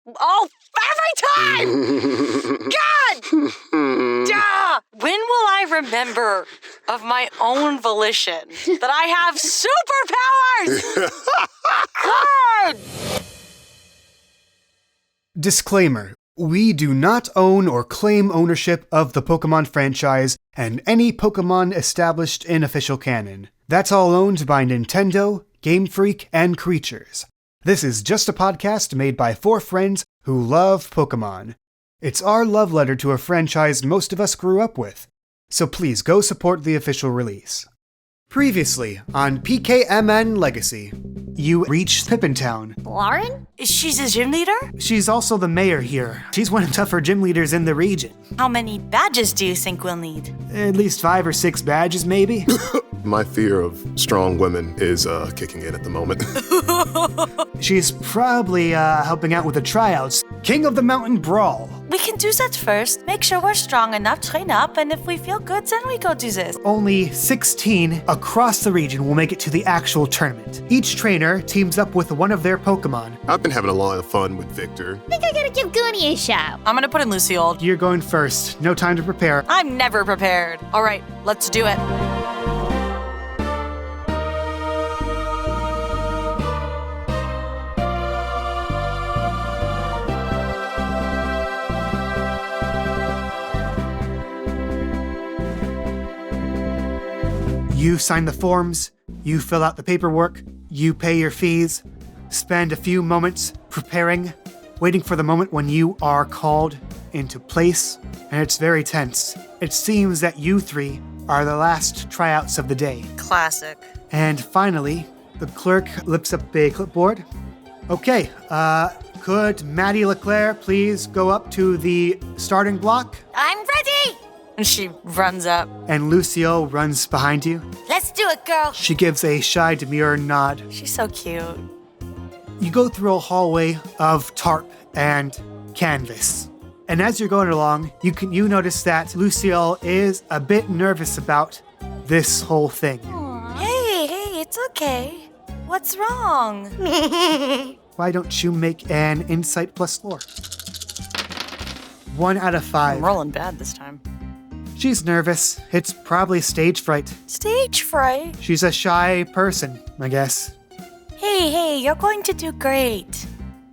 Oh, every time! God! Duh! When will I remember of my own volition that I have superpowers? God! Disclaimer. We do not own or claim ownership of the Pokemon franchise and any Pokemon established in official canon. That's all owned by Nintendo, Game Freak, and Creatures. This is just a podcast made by 4 friends who love Pokemon. It's our love letter to a franchise most of us grew up with, so please go support the official release. Previously on PKMN Legacy, you reached Pippintown. Lauren? She's a gym leader? She's also the mayor here. She's one of the tougher gym leaders in the region. How many badges do you think we'll need? At least 5 or 6 badges, maybe. My fear of strong women is kicking in at the moment. She's probably helping out with the Tryouts. King of the Mountain Brawl. We can do that first. Make sure we're strong enough, train up, and if we feel good, then we go do this. Only 16 across the region will make it to the actual tournament. Each trainer teams up with one of their Pokemon. I've been having a lot of fun with Victor. I think I gotta give Goonie a shot. I'm gonna put in Lucille. You're going first. No time to prepare. I'm never prepared. All right, let's do it. You sign the forms, you fill out the paperwork, you pay your fees, spend a few moments preparing, waiting for the moment when you are called into place, and it's very tense. It seems that you 3 are the last tryouts of the day. Classic. And finally, the clerk lifts up a clipboard. Okay, could Madi LeClaire please go up to the starting block? I'm ready! And she runs up. And Lucille runs behind you. Let's do it, girl. She gives a shy, demure nod. She's so cute. You go through a hallway of tarp and canvas. And as you're going along, you notice that Lucille is a bit nervous about this whole thing. Hey, it's okay. What's wrong? Why don't you make an insight plus lore? 1 out of 5. I'm rolling bad this time. She's nervous. It's probably stage fright. Stage fright? She's a shy person, I guess. Hey, you're going to do great.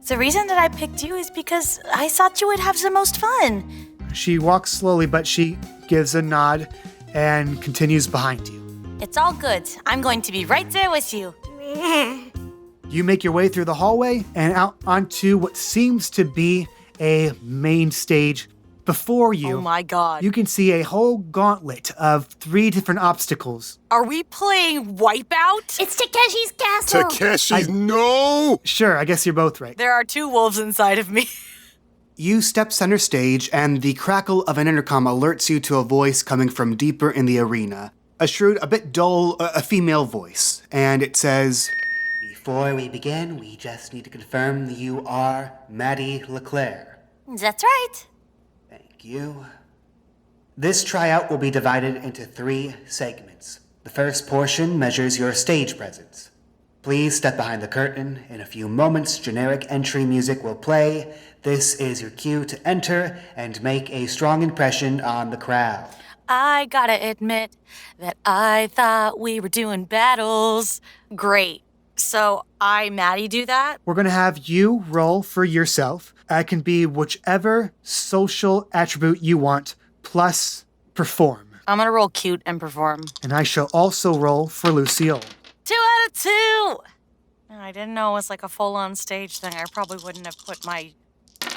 The reason that I picked you is because I thought you would have the most fun. She walks slowly, but she gives a nod and continues behind you. It's all good. I'm going to be right there with you. You make your way through the hallway and out onto what seems to be a main stage. Before you, Oh my god. You can see a whole gauntlet of 3 different obstacles. Are we playing Wipeout? It's Takeshi's castle. Takeshi, no! Sure, I guess you're both right. There are 2 wolves inside of me. You step center stage, and the crackle of an intercom alerts you to a voice coming from deeper in the arena. A shrewd, a bit dull, a female voice. And it says, "Before we begin, we just need to confirm that you are Madi LeClaire." That's right. Thank you. This tryout will be divided into 3 segments. The first portion measures your stage presence. Please step behind the curtain. In a few moments, generic entry music will play. This is your cue to enter and make a strong impression on the crowd. I gotta admit that I thought we were doing battles. Great. So Maddie do that? We're going to have you roll for yourself. It can be whichever social attribute you want, plus perform. I'm gonna roll cute and perform. And I shall also roll for Lucille. 2 out of 2! I didn't know it was like a full-on stage thing. I probably wouldn't have put my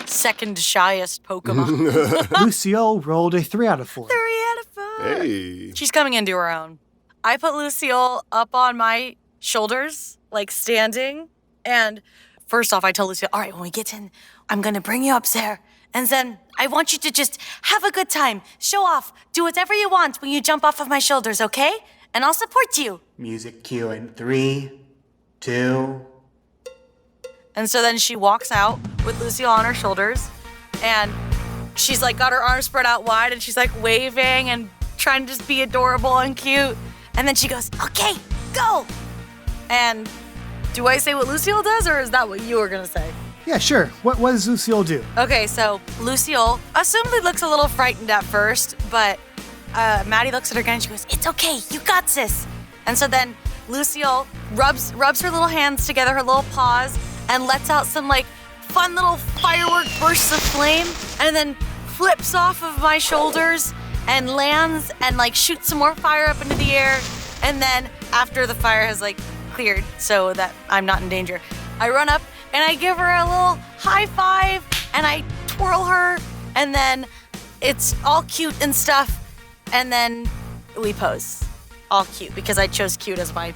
second shyest Pokemon. Lucille rolled a 3 out of 4. 3 out of 4. Hey. She's coming into her own. I put Lucille up on my shoulders, like standing. And first off, I tell Lucille, all right, when we get in, I'm going to bring you up there. And then I want you to just have a good time. Show off. Do whatever you want when you jump off of my shoulders, okay? And I'll support you. Music cue in 3, 2. And so then she walks out with Lucille on her shoulders. And she's like got her arms spread out wide. And she's like waving and trying to just be adorable and cute. And then she goes, okay, go. And do I say what Lucille does, or is that what you were going to say? Yeah, sure. What does Lucille do? Okay, so Lucille assumedly looks a little frightened at first, but Maddie looks at her again and she goes, "It's okay, you got this." And so then Lucille rubs her little hands together, her little paws, and lets out some like fun little firework bursts of flame, and then flips off of my shoulders and lands and like shoots some more fire up into the air. And then after the fire has like cleared so that I'm not in danger, I run up and I give her a little high five and I twirl her, and then it's all cute and stuff, and then we pose. All cute because I chose cute as my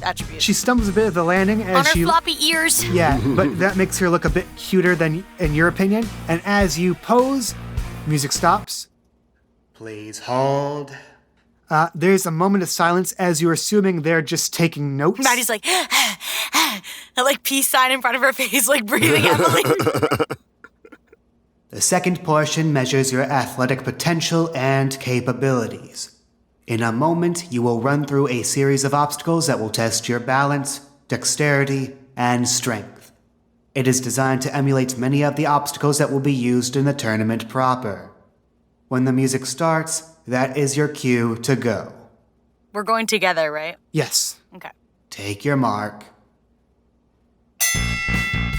attribute. She stumbles a bit at the landing as On her she... floppy ears. Yeah, but that makes her look a bit cuter than in your opinion. And as you pose, music stops. Please hold. There's a moment of silence as you're assuming they're just taking notes. Maddie's like, a like peace sign in front of her face, like breathing heavily. The second portion measures your athletic potential and capabilities. In a moment, you will run through a series of obstacles that will test your balance, dexterity, and strength. It is designed to emulate many of the obstacles that will be used in the tournament proper. When the music starts, that is your cue to go. We're going together, right? Yes. Okay. Take your mark.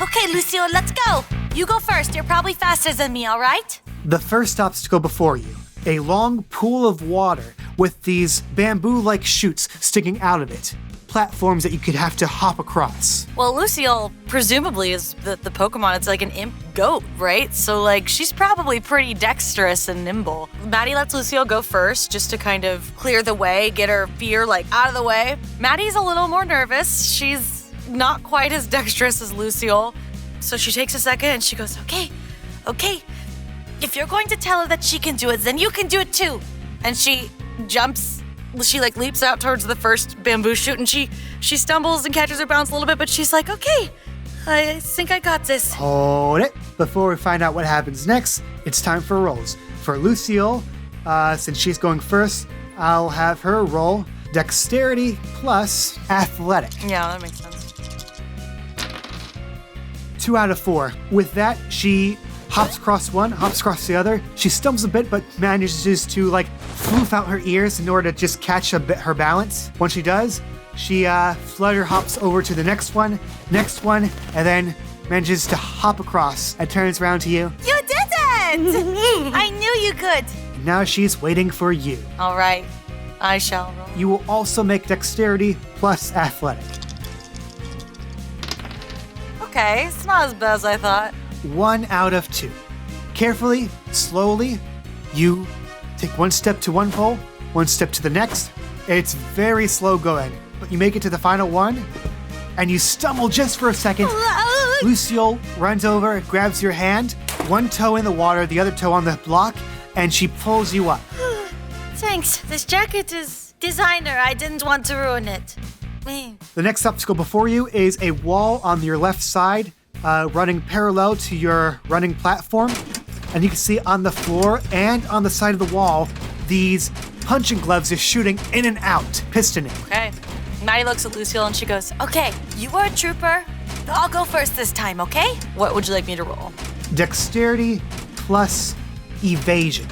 Okay, Lucille, let's go. You go first. You're probably faster than me, all right? The first obstacle before you, a long pool of water with these bamboo-like shoots sticking out of it. Platforms that you could have to hop across. Well, Lucille presumably is the Pokemon. It's like an imp goat, right? So like she's probably pretty dexterous and nimble. Maddie lets Lucille go first just to kind of clear the way, get her fear like out of the way. Maddie's a little more nervous. She's not quite as dexterous as Lucille. So she takes a second and she goes, okay. If you're going to tell her that she can do it, then you can do it too. And she jumps. She like leaps out towards the first bamboo shoot, and she stumbles and catches her bounce a little bit, but she's like, okay, I think I got this. Hold it. Before we find out what happens next, it's time for rolls. For Lucille, since she's going first, I'll have her roll dexterity plus athletic. Yeah, that makes sense. 2 out of 4. With that, she hops across one, hops across the other. She stumbles a bit, but manages to like floof out her ears in order to just catch a bit her balance. Once she does, she flutter hops over to the next one, and then manages to hop across and turns around to you. You did it! I knew you could. And now she's waiting for you. All right, I shall roll. You will also make dexterity plus athletic. Okay, it's not as bad as I thought. 1 out of 2. Carefully, slowly, you take one step to one pole, one step to the next. It's very slow going, but you make it to the final one, and you stumble just for a second. Lucille runs over, grabs your hand, one toe in the water, the other toe on the block, and she pulls you up. Thanks. This jacket is designer. I didn't want to ruin it. The next obstacle before you is a wall on your left side, running parallel to your running platform. And you can see on the floor and on the side of the wall, these punching gloves are shooting in and out, pistoning. Okay. Maddie looks at Lucille and she goes, Okay, you were a trooper. I'll go first this time, okay? what would you like me to roll? Dexterity plus evasion.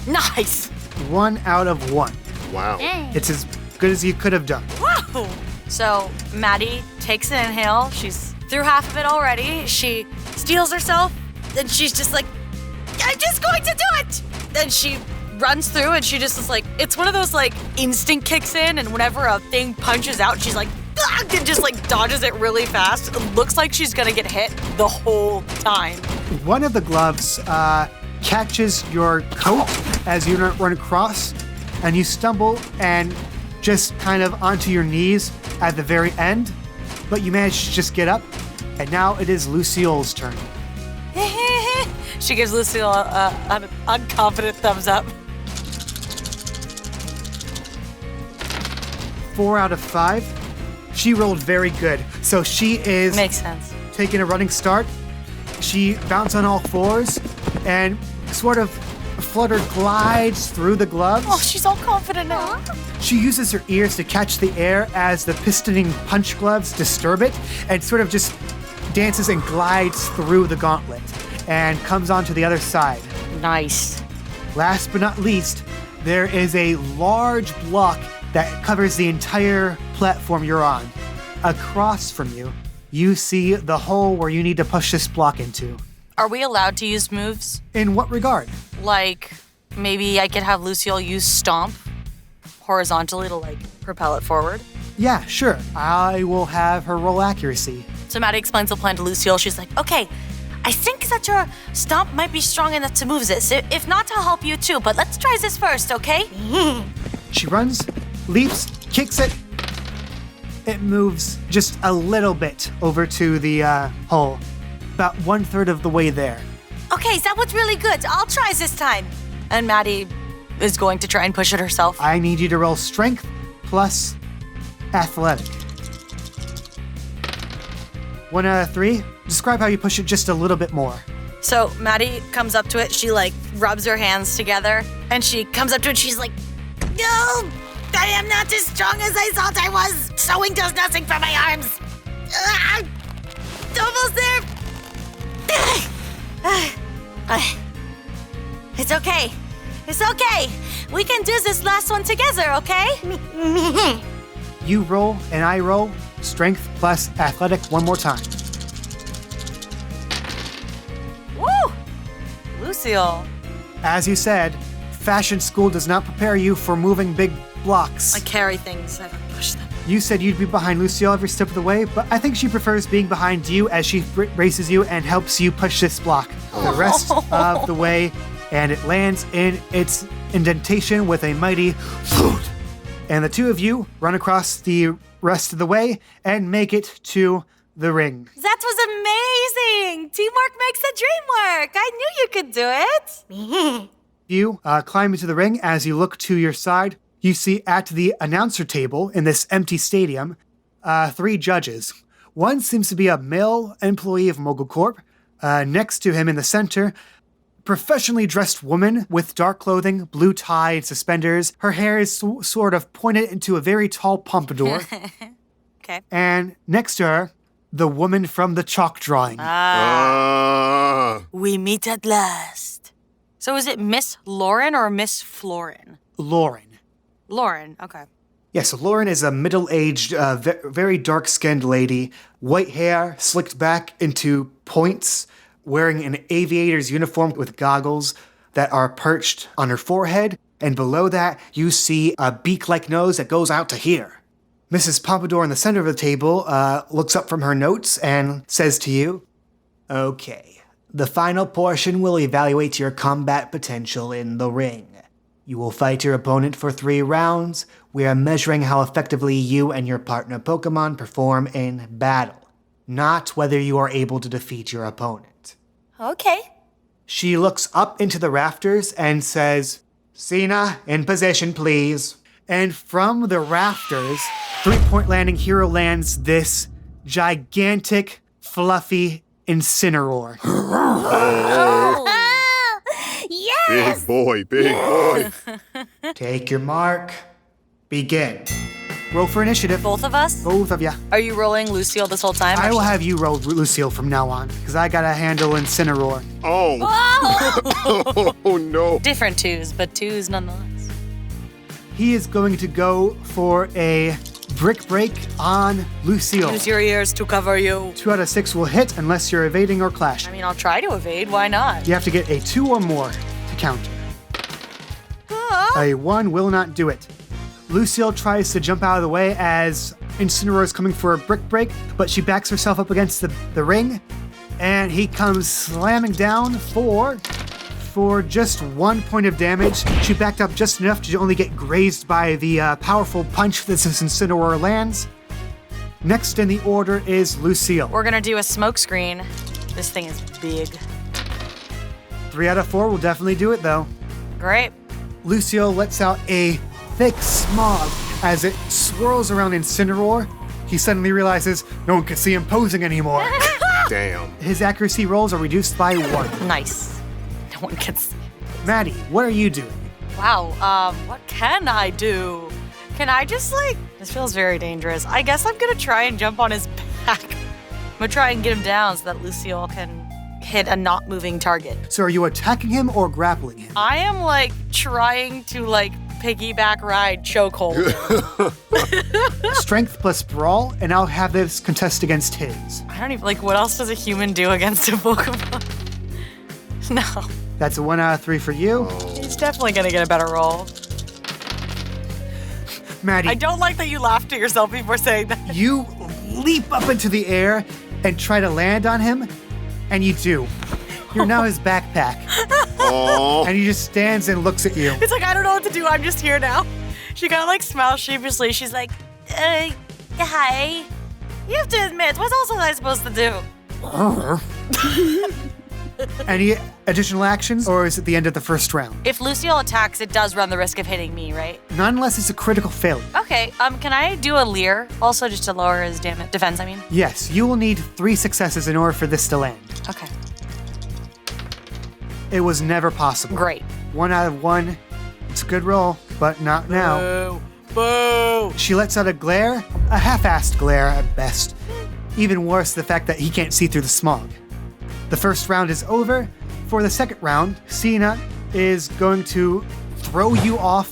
Nice. 1 out of 1. Wow. It's as good as you could have done. Whoa. So Maddie takes an inhale. She's through half of it already. She steals herself. Then she's just like, I'm just going to do it. Then she runs through and she just is like, it's one of those like instinct kicks in, and whenever a thing punches out, she's like, and just like dodges it really fast. It looks like she's gonna get hit the whole time. One of the gloves catches your coat as you run across, and you stumble and just kind of onto your knees at the very end, but you manage to just get up, and now it is Lucille's turn. She gives Lucille an unconfident thumbs up. 4 out of 5. She rolled very good, so she is Makes sense. taking a running start. She bounced on all fours and sort of flutter glides through the gloves. Oh, she's all confident now. She uses her ears to catch the air as the pistoning punch gloves disturb it and sort of just dances and glides through the gauntlet and comes onto the other side. Nice. Last but not least, there is a large block that covers the entire platform you're on. Across from you, you see the hole where you need to push this block into. Are we allowed to use moves? In what regard? Like, maybe I could have Lucille use Stomp horizontally to, propel it forward? Yeah, sure. I will have her roll accuracy. So Maddie explains the plan to Lucille. She's like, Okay, I think that your stomp might be strong enough to move this. If not, I'll help you too, but let's try this first, okay? She runs, leaps, kicks it. It moves just a little bit over to the hole. About 1/3 of the way there. Okay, that was really good. I'll try this time. and Maddie is going to try and push it herself. I need you to roll strength plus athletic. 1 out of 3. Describe how you push it just a little bit more. So Maddie comes up to it. She rubs her hands together, and she comes up to it. She's like, No! I am not as strong as I thought I was. Sewing does nothing for my arms. Almost there. It's okay. It's okay. We can do this last one together, okay? You roll and I roll. Strength plus athletic one more time. woo! Lucille. As you said, fashion school does not prepare you for moving big blocks. I carry things. I don't push them. You said you'd be behind Lucille every step of the way, but I think she prefers being behind you as she races you and helps you push this block the rest of the way, and it lands in its indentation with a mighty thud. And the two of you run across the rest of the way and make it to the ring. That was amazing. Teamwork makes the dream work. I knew you could do it. You climb into the ring. As you look to your side, you see at the announcer table in this empty stadium, 3 judges. One seems to be a male employee of Mogul Corp. Next to him in the center, professionally dressed woman with dark clothing, blue tie and suspenders. Her hair is sort of pointed into a very tall pompadour. Okay. And next to her, the woman from the chalk drawing. We meet at last. So is it Miss Lauren or Miss Florin? Lauren. Lauren, okay. Yeah, so Lauren is a middle-aged, very dark-skinned lady, white hair slicked back into points, wearing an aviator's uniform with goggles that are perched on her forehead, and below that you see a beak-like nose that goes out to here. Mrs. Pompadour in the center of the table looks up from her notes and says to you, "Okay, the final portion will evaluate your combat potential in the ring. You will fight your opponent for 3 rounds. We are measuring how effectively you and your partner Pokemon perform in battle, not whether you are able to defeat your opponent." Okay. She looks up into the rafters and says, "Cena, in position, please." And from the rafters, 3-point landing hero lands this gigantic, fluffy Incineroar. Yes! Big boy, big boy. Take your mark. Begin. Roll for initiative. Both of us? Both of you. Are you rolling Lucille this whole time? I will have you roll Lucille from now on, because I gotta handle Incineroar. Oh. Oh, no. Different 2s, but 2s nonetheless. He is going to go for a brick break on Lucille. Use your ears to cover you. 2 out of 6 will hit unless you're evading or I clashing. mean, I'll try to evade. Why not? You have to get a 2 or more to counter. A 1 will not do it. Lucille tries to jump out of the way as Incineroar is coming for a brick break, but she backs herself up against the ring, and he comes slamming down for just 1 point of damage. She backed up just enough to only get grazed by the powerful punch that this Incineroar lands. Next in the order is Lucille. We're gonna do a smoke screen. This thing is big. 3 out of 4 will definitely do it, though. Great. Lucille lets out a thick smog as it swirls around Incineroar. He suddenly realizes no one can see him posing anymore. Damn. His accuracy rolls are reduced by 1. Nice. No one can see. Maddie, what are you doing? Wow, what can I do? Can I just this feels very dangerous. I guess I'm gonna try and jump on his back. I'm gonna try and get him down so that Lucille can hit a not moving target. So are you attacking him or grappling him? I am trying to piggyback ride chokehold. Strength plus brawl, and I'll have this contest against his. I don't even what else does a human do against a Pokemon? No. That's a 1 out of 3 for you. He's definitely gonna get a better roll. Maddie, I don't like that you laughed at yourself before saying that. you leap up into the air and try to land on him, and you do. You're now his backpack. Aw. And he just stands and looks at you. It's I don't know what to do. I'm just here now. She kind of smiles sheepishly. She's hi. You have to admit, what else was I supposed to do? Any additional actions, or is it the end of the first round? If Lucille attacks, it does run the risk of hitting me, right? Not unless it's a critical failure. Okay, can I do a leer? Also just to lower his defense, I mean? Yes, you will need 3 successes in order for this to land. Okay, It was never possible. great. 1 out of 1. It's a good roll, but not now. Boo! She lets out a glare, a half-assed glare at best. Even worse, the fact that he can't see through the smog. The first round is over. For the second round, Cena is going to throw you off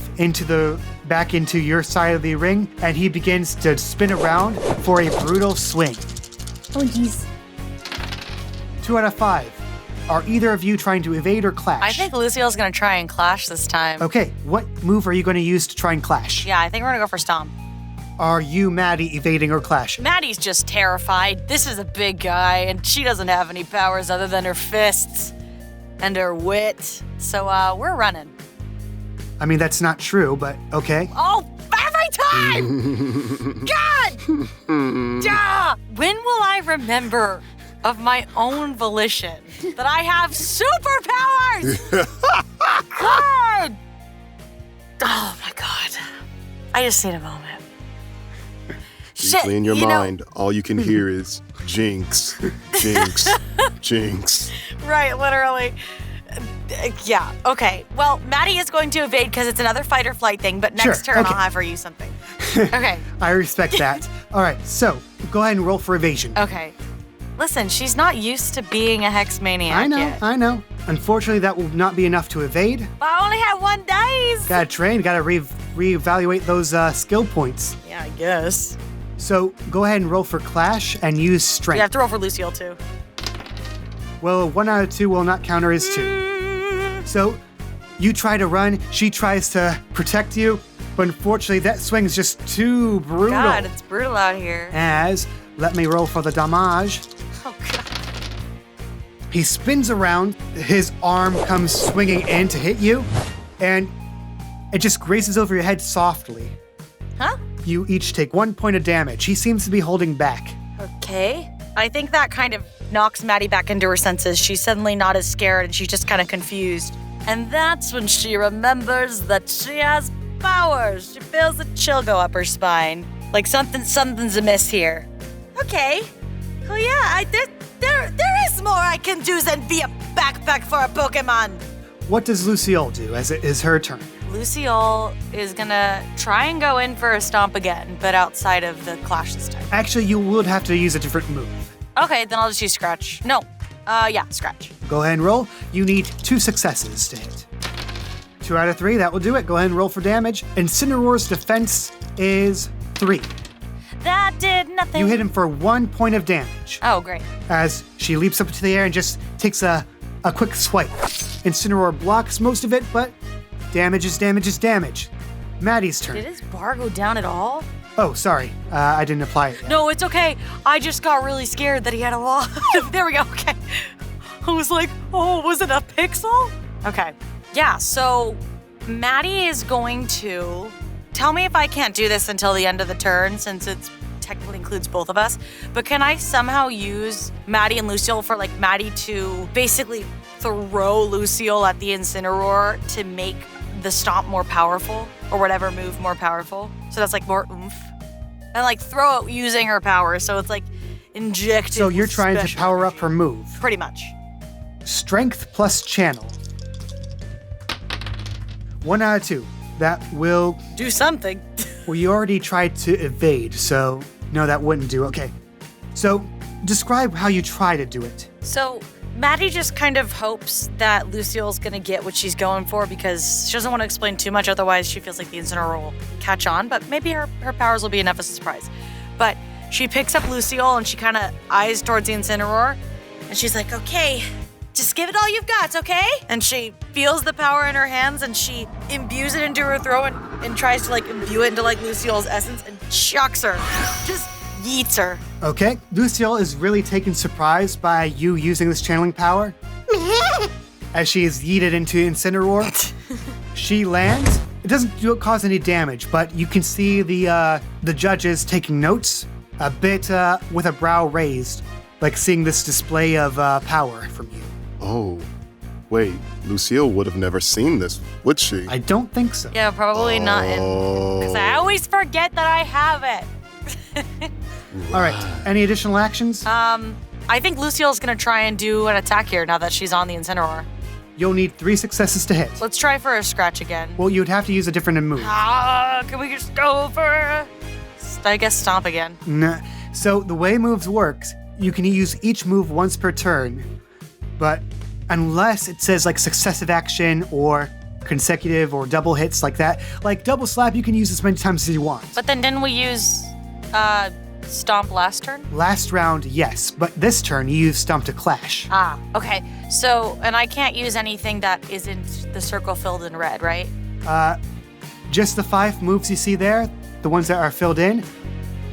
back into your side of the ring, and he begins to spin around for a brutal swing. Oh, jeez. 2 out of 5. Are either of you trying to evade or clash? I think Lucille's gonna try and clash this time. Okay, what move are you going to use to try and clash? Yeah, I think we're gonna go for Stomp. Are you, Maddie, evading or clashing? Maddie's just terrified. This is a big guy, and she doesn't have any powers other than her fists and her wit. So, we're running. I mean, that's not true, but okay. Oh, every time! God! Duh! When will I remember of my own volition that I have superpowers? God! Oh my God. I just need a moment. Deeply in your you know- mind, all you can hear is jinx, jinx, jinx. Right, literally. Yeah, okay. Well, Maddie is going to evade because it's another fight or flight thing, but next Sure, turn okay. I'll have her use something. Okay, I respect that. All right, so go ahead and roll for evasion. okay. Listen, she's not used to being a hex maniac yet. I know. Unfortunately, that will not be enough to evade. But I only have 1 dice. Gotta train, gotta reevaluate those skill points. Yeah, I guess. So go ahead and roll for clash and use strength. You have to roll for Lucille, too. Well, 1 out of 2 will not counter as 2. So you try to run, she tries to protect you, but unfortunately that swing is just too brutal. God, it's brutal out here. Let me roll for the damage. Oh, God. He spins around, his arm comes swinging in to hit you, and it just grazes over your head softly. Huh? You each take 1 point of damage. He seems to be holding back. Okay. I think that kind of knocks Maddie back into her senses. She's suddenly not as scared and she's just kind of confused. And that's when she remembers that she has powers. She feels a chill go up her spine. Like something's amiss here. Okay. Oh yeah, there is more I can do than be a backpack for a Pokemon. What does Lucille do as it is her turn? Lucille is gonna try and go in for a stomp again, but outside of the clash this time. Actually, you would have to use a different move. Okay, then I'll just use Scratch. No. Yeah, Scratch. Go ahead and roll. You need 2 successes to hit. 2 out of 3, that will do it. Go ahead and roll for damage. Incineroar's defense is 3. That did nothing. You hit him for 1 point of damage Oh, great. as she leaps up into the air and just takes a quick swipe. Incineroar blocks most of it, but damage is damage is damage. Maddie's turn. Did his bar go down at all? Oh, sorry. I didn't apply it yet. No, it's okay. I just got really scared that he had a lot. There we go. Okay. I was like, oh, was it a pixel? Okay. Yeah, so Maddie is going to tell me if I can't do this until the end of the turn, since it's technically includes both of us. But can I somehow use Maddie and Lucille for Maddie to basically throw Lucille at the Incineroar to make the stomp more powerful, or whatever move more powerful? So that's more oomph. And throw it using her power, so it's injected. So you're trying to special power up energy. her move. Pretty much. Strength plus channel. 1 out of 2. That will... Do something. Well, you already tried to evade, so no, that wouldn't do. Okay. So, describe how you try to do it. So Maddie just kind of hopes that Lucille's gonna get what she's going for because she doesn't want to explain too much, otherwise she feels like the Incineroar will catch on, but maybe her powers will be enough as a surprise. But she picks up Lucille and she kind of eyes towards the Incineroar, and she's like, okay, just give it all you've got, okay? And she feels the power in her hands and she imbues it into her throat and tries to like imbue it into like Lucille's essence and chucks her. Just yeets her. Okay, Lucille is really taken surprise by you using this channeling power. As she is yeeted into Incineroar, she lands. It doesn't cause any damage, but you can see the judges taking notes, a bit with a brow raised, like seeing this display of power from you. Oh, wait. Lucille would have never seen this, would she? I don't think so. Yeah, probably not because I always forget that I have it. All right, any additional actions? I think Lucille's gonna try and do an attack here now that she's on the Incineroar. You'll need 3 successes to hit. Let's try for a scratch again. Well, you'd have to use a different move. Can we just go for I guess stomp again? Nah. So the way moves works, you can use each move once per turn, but unless it says like successive action or consecutive or double hits like that, like double slap, you can use as many times as you want. But then didn't we use stomp last turn? Last round, yes, but this turn you use stomp to clash. Okay. So, and I can't use anything that isn't the circle filled in red, right? Just the 5 moves you see there, the ones that are filled in,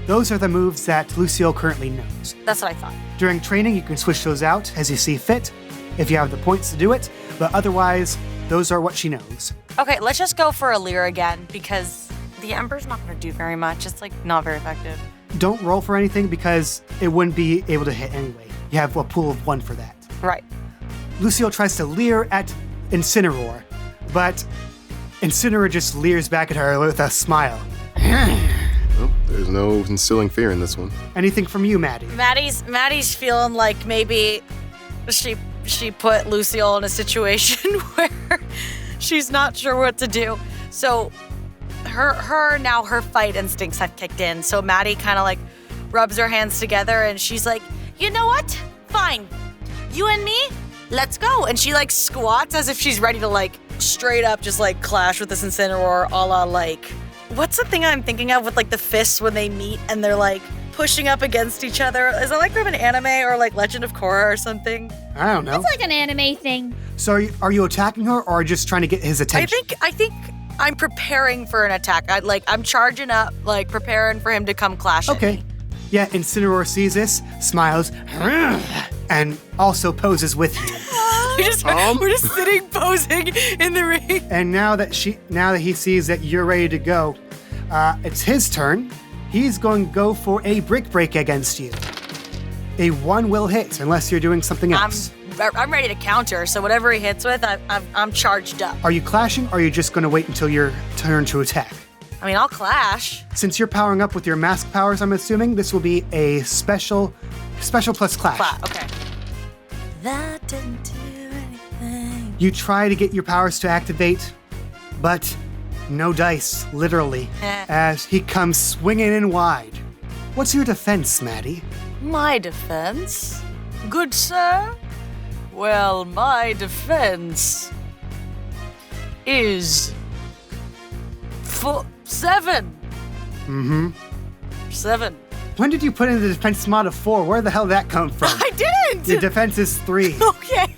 those are the moves that Lucille currently knows. That's what I thought. During training, you can switch those out as you see fit, if you have the points to do it, but otherwise, those are what she knows. Okay, let's just go for a leer again because the Ember's not going to do very much. It's like not very effective. Don't roll for anything because it wouldn't be able to hit anyway. You have a pool of 1 for that. Right. Lucille tries to leer at Incineroar, but Incineroar just leers back at her with a smile. Well, there's no instilling fear in this one. Anything from you, Maddie? Maddie's feeling like maybe she put Lucille in a situation where she's not sure what to do. So her fight instincts have kicked in. So Maddie kind of like rubs her hands together and she's like, you know what? Fine. You and me, let's go. And she like squats as if she's ready to like straight up just like clash with this Incineroar a la like, what's the thing I'm thinking of with like the fists when they meet and they're like pushing up against each other? Is it like from an anime or like Legend of Korra or something? I don't know. It's like an anime thing. So are you attacking her or just trying to get his attention? I think I'm preparing for an attack. I'm charging up, like preparing for him to come clash at Okay. me. Yeah, Incineroar sees this, smiles, and also poses with you. We're just sitting posing in the ring. And now that he sees that you're ready to go, it's his turn. He's going to go for a brick break against you. A 1 will hit unless you're doing something else. I'm ready to counter, so whatever he hits with, I'm charged up. Are you clashing, or are you just going to wait until your turn to attack? I mean, I'll clash. Since you're powering up with your mask powers, I'm assuming this will be a special plus clash. Okay. That didn't do anything. You try to get your powers to activate, but no dice, literally, as he comes swinging in wide. What's your defense, Maddie? My defense? Good sir? Well, my defense is 7. Mm-hmm. 7. When did you put in the defense mod of 4? Where the hell did that come from? I didn't! Your defense is 3. Okay.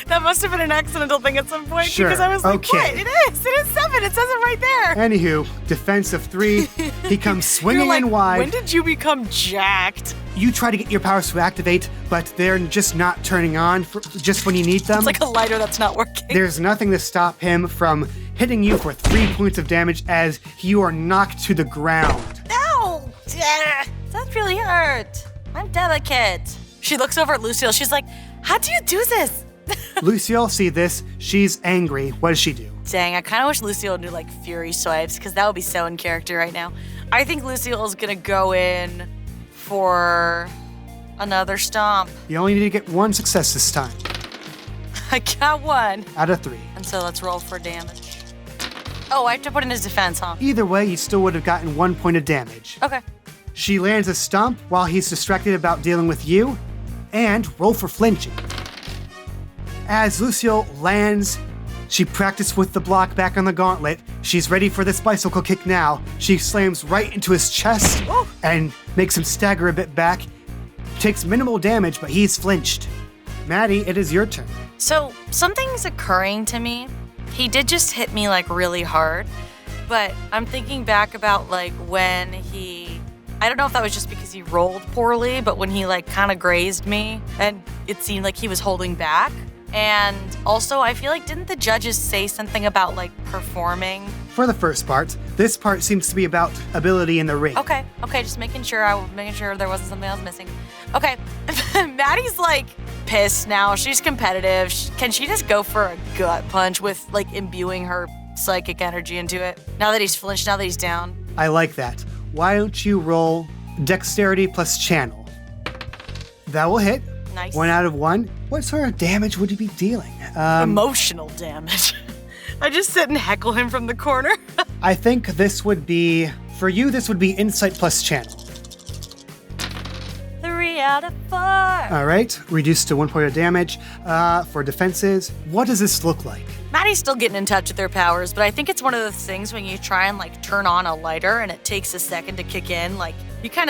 That must have been an accidental thing at some point Sure, because I was like, okay. what? It is 7. It says it right there. Anywho, defense of 3. He comes swinging You're like, in wide. when did you become jacked? You try to get your powers to activate, but they're just not turning on just when you need them. It's like a lighter that's not working. There's nothing to stop him from hitting you for 3 points of damage as you are knocked to the ground. Ow! That really hurt. I'm delicate. She looks over at Lucille. She's like, how do you do this? Lucille see this. She's angry. What does she do? Dang, I kind of wish Lucille knew like Fury swipes because that would be so in character right now. I think Lucille's going to go in for another stomp. You only need to get 1 success this time. I got 1. out of 3. And so let's roll for damage. Oh, I have to put in his defense, huh? Either way, you still would have gotten 1 point of damage. Okay. She lands a stomp while he's distracted about dealing with you, and roll for flinching. As Lucille lands, she practiced with the block back on the gauntlet. She's ready for this bicycle kick now. She slams right into his chest and makes him stagger a bit back. Takes minimal damage, but he's flinched. Maddie, it is your turn. So something's occurring to me. He did just hit me like really hard, but I'm thinking back about like when I don't know if that was just because he rolled poorly, but when he like kind of grazed me and it seemed like he was holding back. And also I feel like, didn't the judges say something about like performing? For the first part, this part seems to be about ability in the ring. Okay, just making sure there wasn't something else missing. Okay, Maddie's like pissed now. She's competitive. Can she just go for a gut punch with like imbuing her psychic energy into it? Now that he's flinched, now that he's down. I like that. Why don't you roll dexterity plus channel? That will hit. Nice. 1 out of 1. What sort of damage would you be dealing? Emotional damage. I just sit and heckle him from the corner. I think this would be, for you, this would be insight plus channel. 3 out of 4. All right, reduced to 1 point of damage. For defenses, what does this look like? Maddie's still getting in touch with her powers, but I think it's one of those things when you try and like turn on a lighter and it takes a second to kick in. Like you can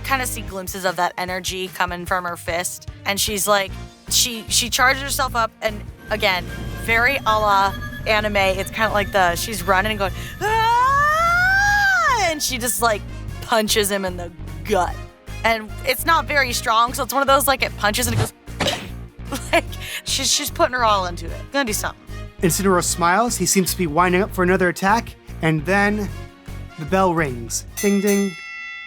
kind of see glimpses of that energy coming from her fist. And she's like, she charges herself up, and again, very a la anime. It's kind of like she's running and going, ah! And she just like punches him in the gut. And it's not very strong, so it's one of those like it punches and it goes, like she's putting her all into it. Gonna do something. Incineroar smiles. He seems to be winding up for another attack, and then the bell rings. Ding, ding.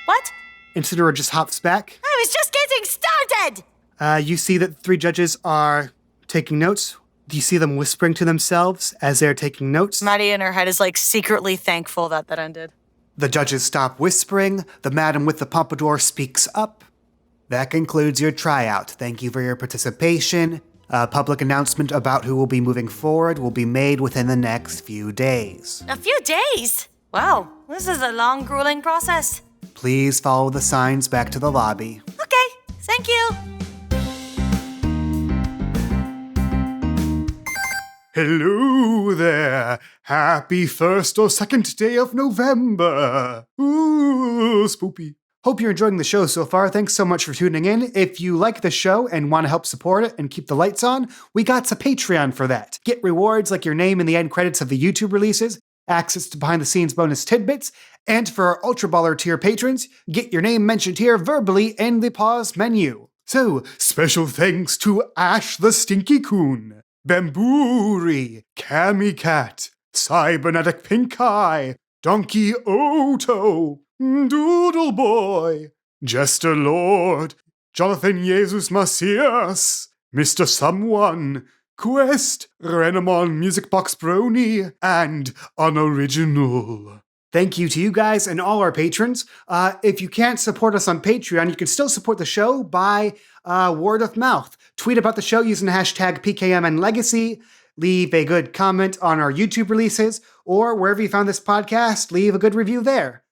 What? Incineroar just hops back. I was just getting started! You see that the 3 judges are taking notes. Do you see them whispering to themselves as they're taking notes? Maddie in her head is like secretly thankful that ended. The judges stop whispering. The madam with the pompadour speaks up. That concludes your tryout. Thank you for your participation. A public announcement about who will be moving forward will be made within the next few days. A few days? Wow, this is a long, grueling process. Please follow the signs back to the lobby. Okay, thank you. Hello there. Happy first or second day of November. Ooh, spoopy. Hope you're enjoying the show so far. Thanks so much for tuning in. If you like the show and want to help support it and keep the lights on, we got a Patreon for that. Get rewards like your name in the end credits of the YouTube releases, access to behind-the-scenes bonus tidbits, and for our Ultra Baller tier patrons, get your name mentioned here verbally in the pause menu. So, special thanks to Ash the Stinky Coon, Bamboori, Cammy Cat, Cybernetic Pink Eye, Donkey Oto, Doodle Boy, Jester Lord, Jonathan Jesus Macias, Mr. Someone, Quest, Renamon Music Box Brony, and Unoriginal. Thank you to you guys and all our patrons. If you can't support us on Patreon, you can still support the show by word of mouth. Tweet about the show using the hashtag PKMN Legacy. Leave a good comment on our YouTube releases, or wherever you found this podcast, leave a good review there.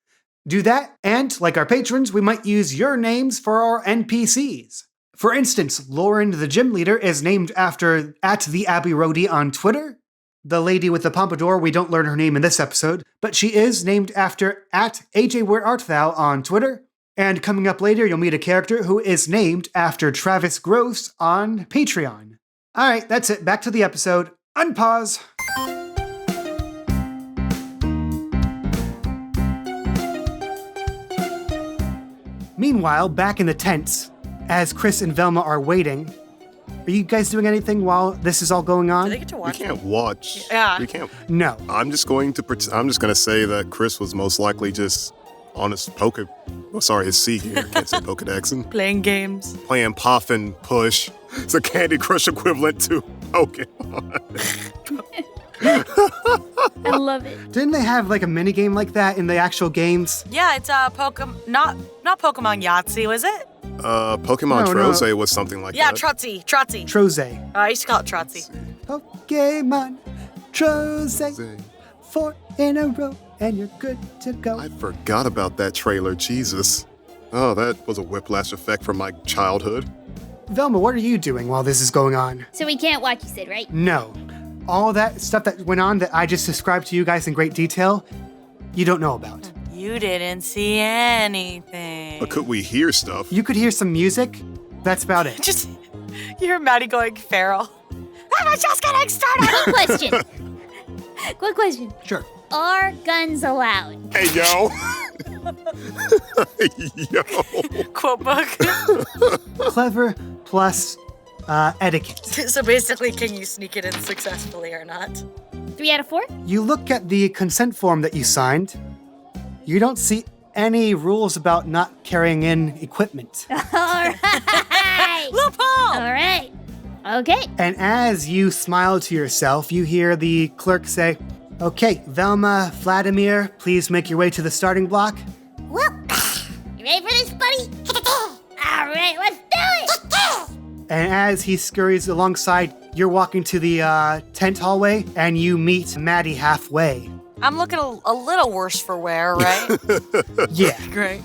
Do that, and like our patrons, we might use your names for our NPCs. For instance, Lauren, the gym leader, is named after @the_Abbey_Roadie on Twitter. The lady with the pompadour, we don't learn her name in this episode, but she is named after @AJ_Where_Art_Thou on Twitter. And coming up later, you'll meet a character who is named after Travis Gross on Patreon. All right, that's it. Back to the episode. Unpause. Meanwhile, back in the tents, as Chris and Velma are waiting, are you guys doing anything while this is all going on? Do they get to We watch? can't watch. Yeah. We can't. No. I'm just going to say that Chris was most likely just on his his C gear. Can't say Pokedexing. Playing games. Playing Puff and Push. It's a Candy Crush equivalent to Pokemon. I love it. Didn't they have like a mini game like that in the actual games? Yeah, it's not Pokemon Yahtzee, was it? Pokemon No, no. Troze was something like Yeah, that. Trotsy. Troze. I used to call it Trotsy. Pokemon Troze. Troze. 4 in a row, and you're good to go. I forgot about that trailer, Jesus. Oh, that was a whiplash effect from my childhood. Velma, what are you doing while this is going on? So we can't watch, you said, right? No. All that stuff that went on that I just described to you guys in great detail, you don't know about. You didn't see anything. But could we hear stuff? You could hear some music. That's about it. Just, you hear Maddie going feral. I was just getting started. Quick question. Quick question. Sure. Are guns allowed? Hey, yo! Yo! Quote book. Clever plus etiquette. So basically, can you sneak it in successfully or not? 3 out of 4? You look at the consent form that you signed. You don't see any rules about not carrying in equipment. All right. Loophole! All right. Okay. And as you smile to yourself, you hear the clerk say, "Okay, Velma, Vladimir, please make your way to the starting block." Well, you ready for this, buddy? All right, let's do it. And as he scurries alongside, you're walking to the tent hallway, and you meet Maddie halfway. I'm looking a little worse for wear, right? Yeah, Great.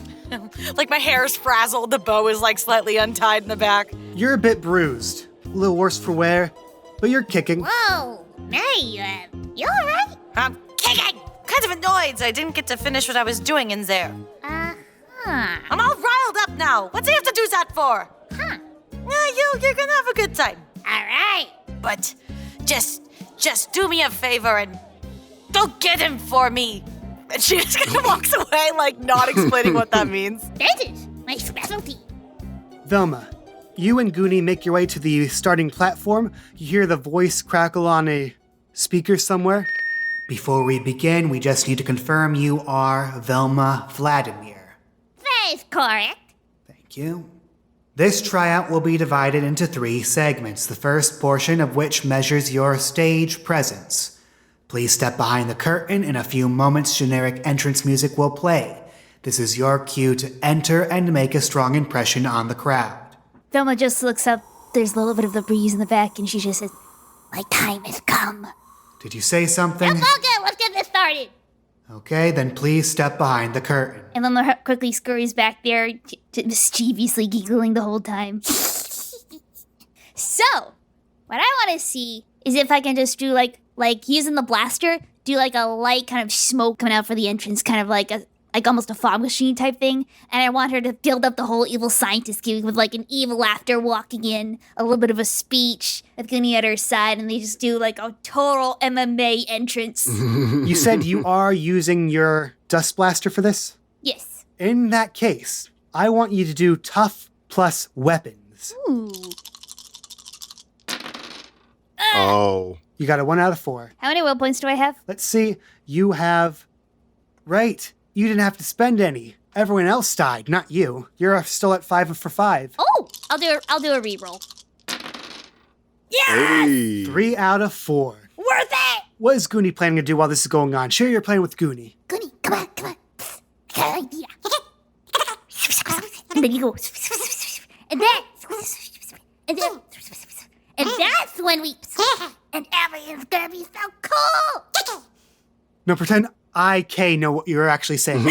Like my hair's frazzled, the bow is like slightly untied in the back. you're a bit bruised, a little worse for wear, but you're kicking. Whoa, Maddie, you all right? I'm kicking! Kind of annoyed I didn't get to finish what I was doing in there. Uh-huh. I'm all riled up now. What's he have to do that for? Huh. Yeah, you're gonna have a good time. All right. But just do me a favor and go get him for me. And she just kind of walks away, like not explaining what that means. That is my specialty. Velma, you and Goonie make your way to the starting platform. You hear the voice crackle on a speaker somewhere. Before we begin, we just need to confirm you are Velma Vladimir. That is correct. Thank you. This tryout will be divided into 3 segments, the first portion of which measures your stage presence. Please step behind the curtain. In a few moments, generic entrance music will play. This is your cue to enter and make a strong impression on the crowd. Velma just looks up. There's a little bit of the breeze in the back, and she just says, "My time has come." Did you say something? That's all good. Let's get this started. Okay, then please step behind the curtain. And Velma quickly scurries back there, mischievously giggling the whole time. So, what I want to see is if I can just do like using the blaster, do like a light kind of smoke coming out for the entrance, kind of like almost a fog machine type thing. And I want her to build up the whole evil scientist giving with like an evil laughter walking in, a little bit of a speech with Goonie at her side, and they just do like a total MMA entrance. You said you are using your dust blaster for this? Yes. In that case, I want you to do tough plus weapons. Ooh. Oh. You got a 1 out of 4. How many will points do I have? Let's see. You have... Right. You didn't have to spend any. Everyone else died, not you. You're still at 5 for 5. Oh, I'll do a reroll. Hey. 3 out of 4. Worth it! What is Goonie planning to do while this is going on? Share your plan with Goonie. Goonie, come on. Got an idea. And then you go, and that's when we, and everything's gonna be so cool. No, pretend I, Kay, know what you're actually saying.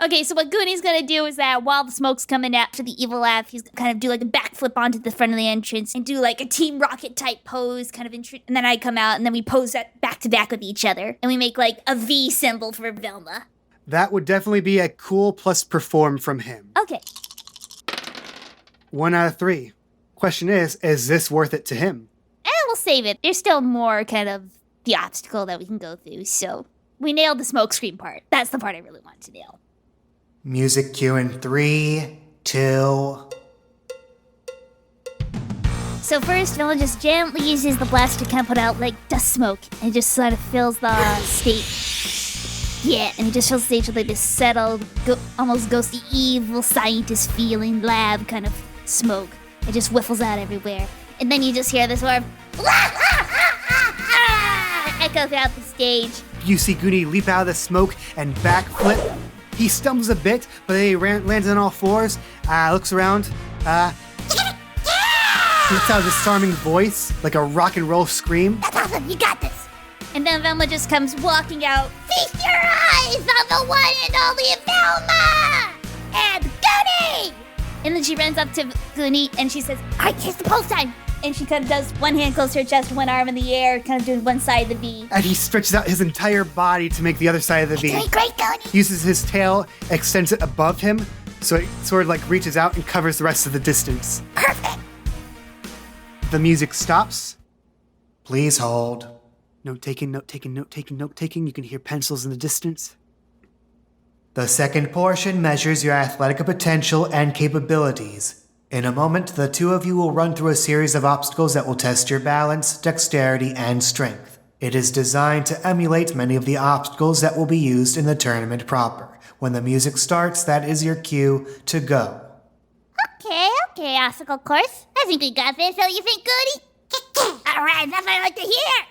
Okay, so what Goonie's gonna do is that while the smoke's coming out to the evil laugh, he's gonna kind of do like a backflip onto the front of the entrance and do like a Team Rocket type pose, kind of and then I come out and then we pose that back to back with each other, and we make like a V symbol for Velma. That would definitely be a cool plus perform from him. Okay. 1 out of 3. Question is this worth it to him? We'll save it. There's still more kind of the obstacle that we can go through, so we nailed the smoke screen part. That's the part I really wanted to nail. Music cue in 3, 2... So first, Velma just gently uses the blaster to kind of put out like dust smoke, and it just sort of fills the stage. Yeah, and it just fills the stage with like this settled, almost ghosty, evil scientist feeling lab kind of smoke. It just whiffles out everywhere. And then you just hear this sort of echo throughout the stage. You see Goonie leap out of the smoke and backflip He stumbles a bit, but he lands on all fours, looks around, lets out a disarming voice, like a rock and roll scream. That's awesome, you got this. And then Velma just comes walking out. Feast your eyes on the one and only Velma! And Goonie! And then she runs up to Goonie and she says, all right, here's the pose time. And she kind of does one hand close to her chest, one arm in the air, kind of doing one side of the V. And he stretches out his entire body to make the other side of the V. Doing great, Goonie. Uses his tail, extends it above him, so it sort of like reaches out and covers the rest of the distance. Perfect. The music stops. Please hold. Note taking, note taking, note taking, note taking. You can hear pencils in the distance. The second portion measures your athletic potential and capabilities. In a moment, the two of you will run through a series of obstacles that will test your balance, dexterity, and strength. It is designed to emulate many of the obstacles that will be used in the tournament proper. When the music starts, that is your cue to go. Okay, obstacle course. I think we got this, don't you think, Goonie? All right, that's what I like to hear.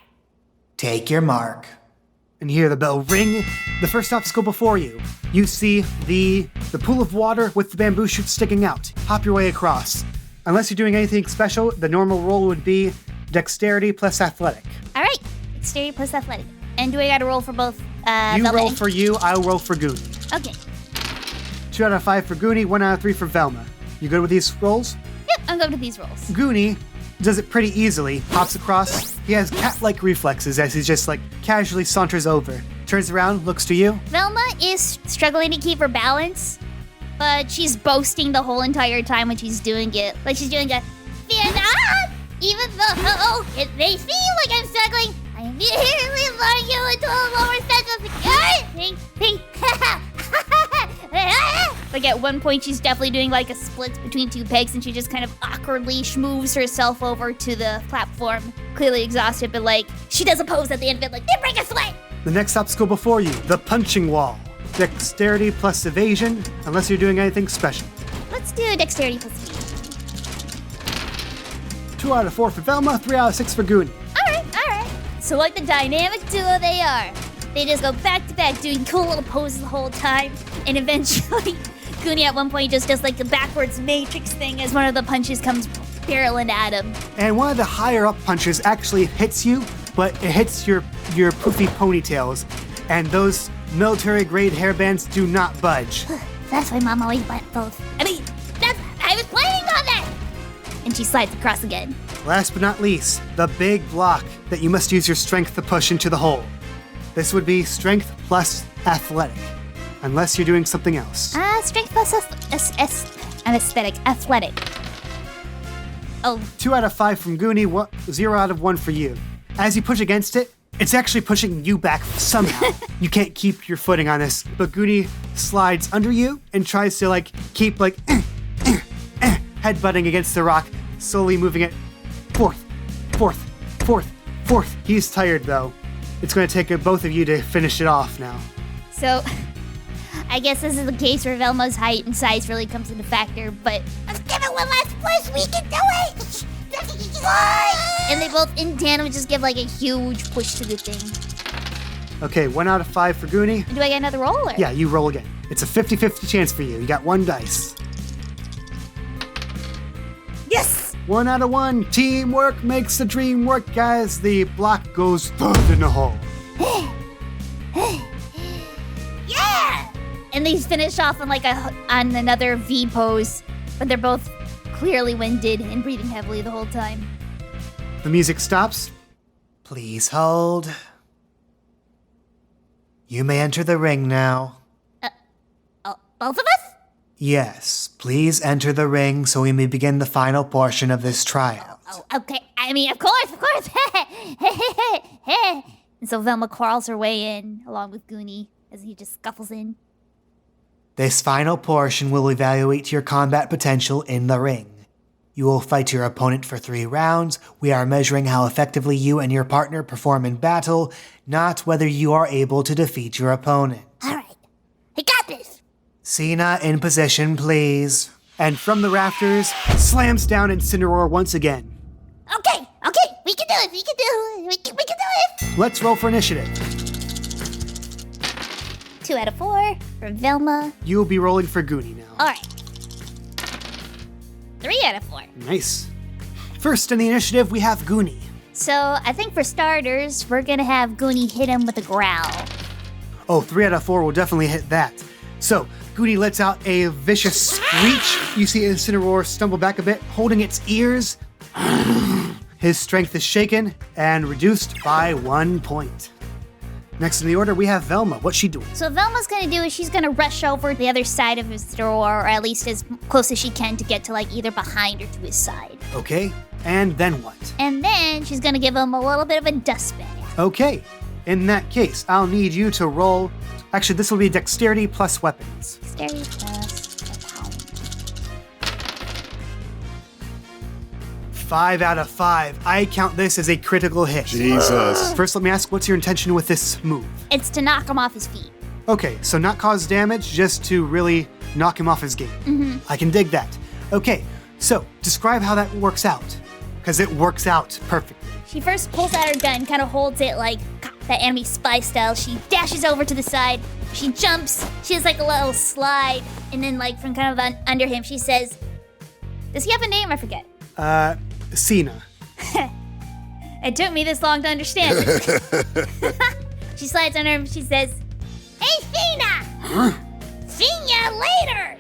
Take your mark. And hear the bell ring. The first obstacle before you. You see the pool of water with the bamboo shoots sticking out. Hop your way across. Unless you're doing anything special, the normal roll would be dexterity plus athletic. All right, dexterity plus athletic. And do I got to roll for both? You Velma roll and- for you, I'll roll for Goonie. Okay. 2 out of 5 for Goonie, 1 out of 3 for Velma. You good with these rolls? Yep, I'm going with these rolls. Goonie does it pretty easily, hops across. He has cat-like reflexes as he just like casually saunters over. Turns around, looks to you. Velma is struggling to keep her balance, but she's boasting the whole entire time when she's doing it. Like she's doing a fear not, even though it may seem like I'm struggling, I immediately learn you into a lower sense of security. Like at one point she's definitely doing like a split between two pegs and she just kind of awkwardly moves herself over to the platform, clearly exhausted, but like she does a pose at the end of it like, they break a sweat! The next obstacle before you, the punching wall. Dexterity plus evasion, unless you're doing anything special. Let's do dexterity plus speed. 2 out of 4 for Velma, 3 out of 6 for Goonie. Alright. So like the dynamic duo they are, they just go back to back doing cool little poses the whole time, and eventually Goonie at one point just does like the backwards matrix thing as one of the punches comes barreling at him. And one of the higher up punches actually hits you, but it hits your poofy ponytails. And those military grade hairbands do not budge. That's why Mom always went both. I was planning on that! And she slides across again. Last but not least, the big block that you must use your strength to push into the hole. This would be strength plus athletic, unless you're doing something else. Strength plus athletic. Oh, 2 out of 5 from Goonie, 0 out of 1 for you. As you push against it, it's actually pushing you back somehow. You can't keep your footing on this, but Goonie slides under you and tries to like keep like headbutting against the rock, slowly moving it forth. He's tired though. It's going to take both of you to finish it off now. so I guess this is the case where Velma's height and size really comes into factor, but let's give it one last push, we can do it! And they both in tandem just give like a huge push to the thing. Okay, 1 out of 5 for Goonie. Do I get another roll or? Yeah, you roll again. It's a 50-50 chance for you. You got 1 dice. Yes! 1 out of 1. Teamwork makes the dream work, guys. The block goes thud in the hole. Yeah! And they finish off on another V pose, but they're both clearly winded and breathing heavily the whole time. The music stops. Please hold. You may enter the ring now. Oh, both of us? Yes, please enter the ring so we may begin the final portion of this tryout. Oh, okay. I mean, of course. And so Velma crawls her way in, along with Goonie, as he just scuffles in. This final portion will evaluate your combat potential in the ring. You will fight your opponent for 3 rounds. We are measuring how effectively you and your partner perform in battle, not whether you are able to defeat your opponent. All right. I got this. Cena in position, please. And from the rafters, slams down Incineroar once again. Okay. We can do it. We can do it. Let's roll for initiative. 2 2 out of 4 for Velma. You'll be rolling for Goonie now. All right. 3 out of 4. Nice. First in the initiative, we have Goonie. So I think for starters, we're gonna have Goonie hit him with a growl. Oh, 3 out of 4 will definitely hit that. So, Goonie lets out a vicious screech. You see Incineroar stumble back a bit, holding its ears. His strength is shaken and reduced by 1 point. Next in the order, we have Velma. What's she doing? So what Velma's gonna do is she's gonna rush over the other side of his door, or at least as close as she can to get to like either behind or to his side. Okay, and then what? And then she's gonna give him a little bit of a dust bath. Okay, in that case, I'll need you to roll. Actually, this will be Dexterity plus Weapons. Dexterity plus weapon. 5 out of 5. I count this as a critical hit. Jesus. First, let me ask, what's your intention with this move? It's to knock him off his feet. Okay, so not cause damage, just to really knock him off his game. I can dig that. Okay, so describe how that works out, because it works out perfectly. She first pulls out her gun, kind of holds it like that anime spy style. She dashes over to the side. She jumps. She has like a little slide, and then like from kind of under him, she says, "Does he have a name? I forget." Cena. It took me this long to understand. She slides under him. She says, "Hey, Fina! See ya later!"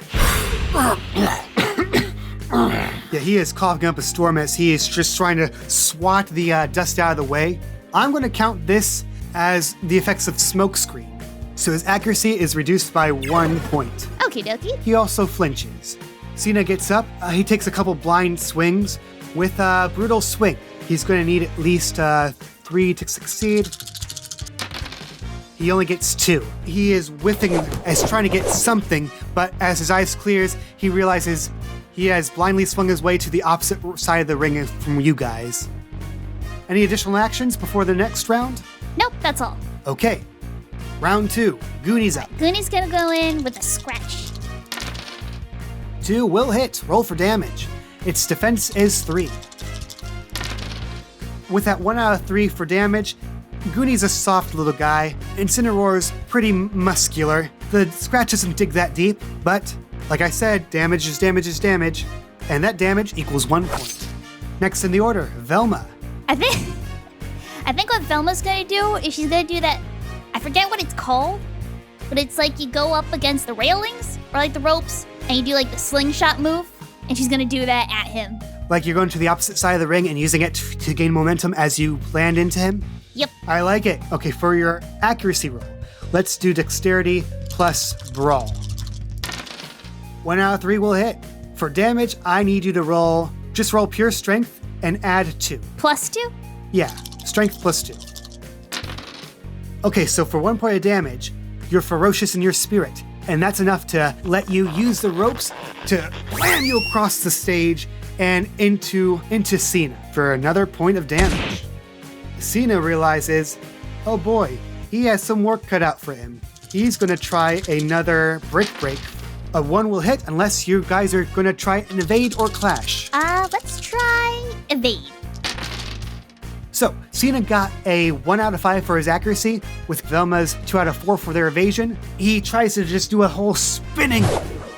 Yeah, he is coughing up a storm as he is just trying to swat the dust out of the way. I'm going to count this as the effects of Smokescreen. So his accuracy is reduced by 1 point. Okie dokie. He also flinches. Cena gets up. He takes a couple blind swings. With a brutal swing, he's going to need at least 3 to succeed. He only gets 2. He is whiffing as trying to get something, but as his eyes clears, he realizes he has blindly swung his way to the opposite side of the ring from you guys. Any additional actions before the next round? Nope, that's all. Okay. Round 2. Goonies up. Goonie's gonna go in with a scratch. 2 will hit. Roll for damage. Its defense is 3. With that 1 out of 3 for damage, Goonie's a soft little guy. Incineroar's pretty muscular. The scratch doesn't dig that deep, but like I said, damage is damage is damage, and that damage equals 1 point. Next in the order, Velma. I think what Velma's gonna do is she's gonna do that. I forget what it's called, but it's like you go up against the railings or like the ropes, and you do like the slingshot move. And she's gonna do that at him. Like you're going to the opposite side of the ring and using it to gain momentum as you land into him? Yep. I like it. Okay, for your accuracy roll, let's do Dexterity plus Brawl. 1 out of 3 will hit. For damage, I need you to roll pure strength and add 2. Plus 2? Yeah, strength plus 2. Okay, so for 1 point of damage, you're ferocious in your spirit. And that's enough to let you use the ropes to slam you across the stage and into Cena for another point of damage. Cena realizes, oh boy, he has some work cut out for him. He's gonna try another brick break. A 1 will hit unless you guys are gonna try an evade or clash. Let's try evade. So, Cena got a 1 out of 5 for his accuracy, with Velma's 2 out of 4 for their evasion. He tries to just do a whole spinning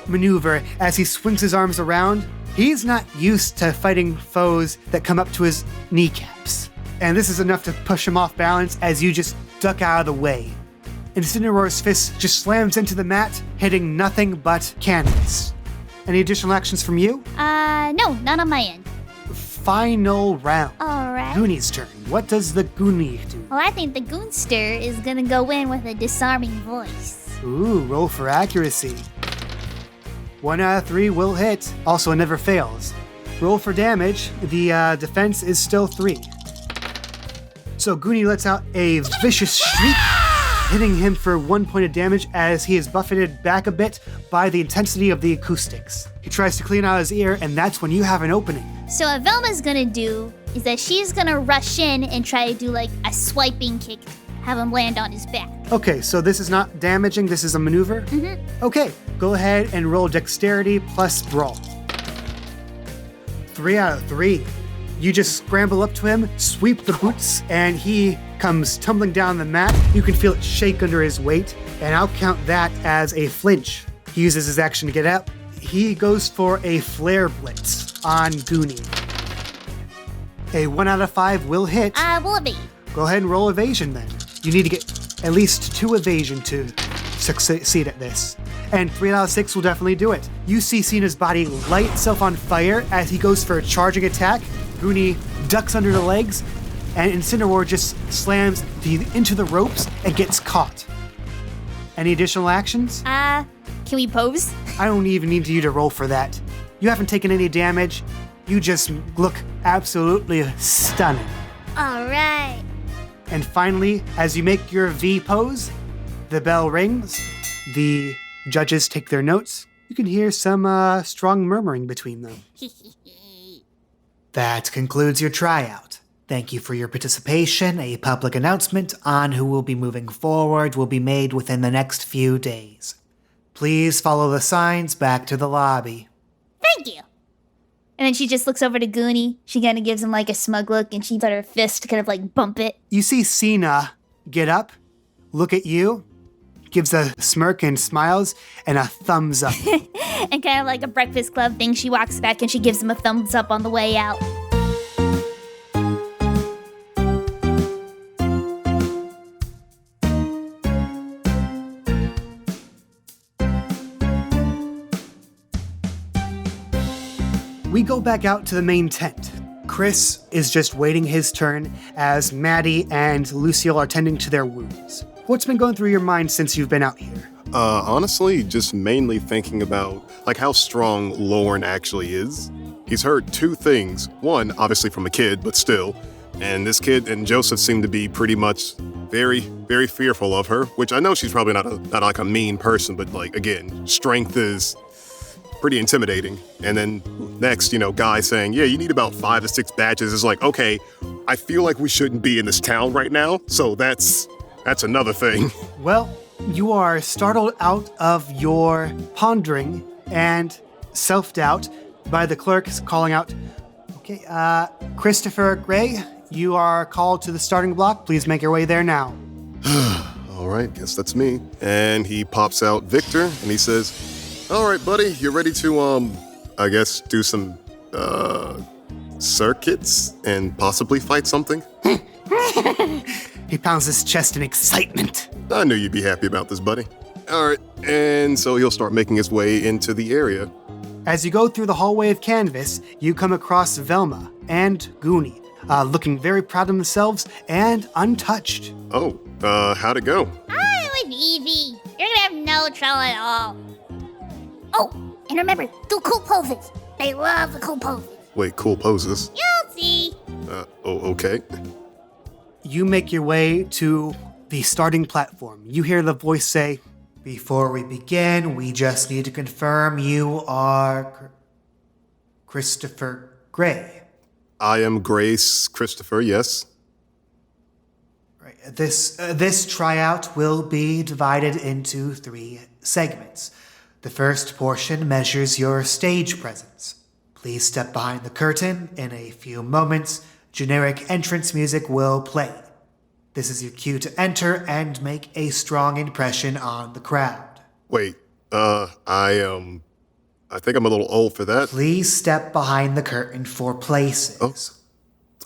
maneuver as he swings his arms around. He's not used to fighting foes that come up to his kneecaps. And this is enough to push him off balance as you just duck out of the way. Incineroar's fist just slams into the mat, hitting nothing but cannons. Any additional actions from you? No, none on my end. Final round. Alright. Goonies' turn. What does the Goonie do? Well, I think the Goonster is gonna go in with a disarming voice. Ooh, roll for accuracy. 1 out of 3 will hit. Also, it never fails. Roll for damage. The defense is still 3. So Goonie lets out a vicious shriek, hitting him for 1 point of damage as he is buffeted back a bit by the intensity of the acoustics. He tries to clean out his ear, and that's when you have an opening. So what Velma's gonna do is that she's gonna rush in and try to do like a swiping kick, have him land on his back. Okay, so this is not damaging, this is a maneuver? Mm-hmm. Okay, go ahead and roll Dexterity plus Brawl. 3 out of 3. You just scramble up to him, sweep the boots, and he comes tumbling down the mat. You can feel it shake under his weight. and I'll count that as a flinch. He uses his action to get up. He goes for a flare blitz on Goonie. A 1 out of 5 will hit. Will it be? Go ahead and roll evasion then. You need to get at least 2 evasion to succeed at this. And 3 out of 6 will definitely do it. You see Cena's body light itself on fire as he goes for a charging attack. Goonie ducks under the legs, and Incineroar just slams into the ropes and gets caught. Any additional actions? Can we pose? I don't even need you to roll for that. You haven't taken any damage. You just look absolutely stunning. All right. And finally, as you make your V pose, the bell rings. The judges take their notes. You can hear some strong murmuring between them. That concludes your tryout. Thank you for your participation. A public announcement on who will be moving forward will be made within the next few days. Please follow the signs back to the lobby. Thank you. And then she just looks over to Goonie. She kind of gives him like a smug look, and she put her fist to kind of like bump it. You see Cena get up, look at you, gives a smirk and smiles, and a thumbs up. And kind of like a Breakfast Club thing, she walks back and she gives him a thumbs up on the way out. We go back out to the main tent. Chris is just waiting his turn as Maddie and Lucille are tending to their wounds. What's been going through your mind since you've been out here? Honestly, just mainly thinking about like how strong Lauren actually is. He's heard 2 things. One, obviously from a kid, but still. And this kid and Joseph seem to be pretty much very, very fearful of her, which I know she's probably not like a mean person, but like, again, strength is pretty intimidating. And then next, guy saying, yeah, you need about 5 to 6 badges. Is like, okay, I feel like we shouldn't be in this town right now. So that's another thing. Well, you are startled out of your pondering and self-doubt by the clerks calling out, okay, Christopher Gray, you are called to the starting block. Please make your way there now. All right, guess that's me. And he pops out Victor and he says, all right, buddy, you ready to, I guess, do some, circuits and possibly fight something? He pounds his chest in excitement. I knew you'd be happy about this, buddy. All right, and so he'll start making his way into the area. As you go through the hallway of canvas, you come across Velma and Goonie, looking very proud of themselves and untouched. Oh, how'd it go? It was easy. You're gonna have no trouble at all. Oh, and remember, do cool poses. They love the cool poses. Wait, cool poses? You'll see. Okay. You make your way to the starting platform. You hear the voice say, before we begin, we just need to confirm you are Christopher Gray. I am Grace Christopher, yes. Right. This tryout will be divided into 3 segments. The first portion measures your stage presence. Please step behind the curtain. In a few moments, generic entrance music will play. This is your cue to enter and make a strong impression on the crowd. Wait, I think I'm a little old for that. Please step behind the curtain for places.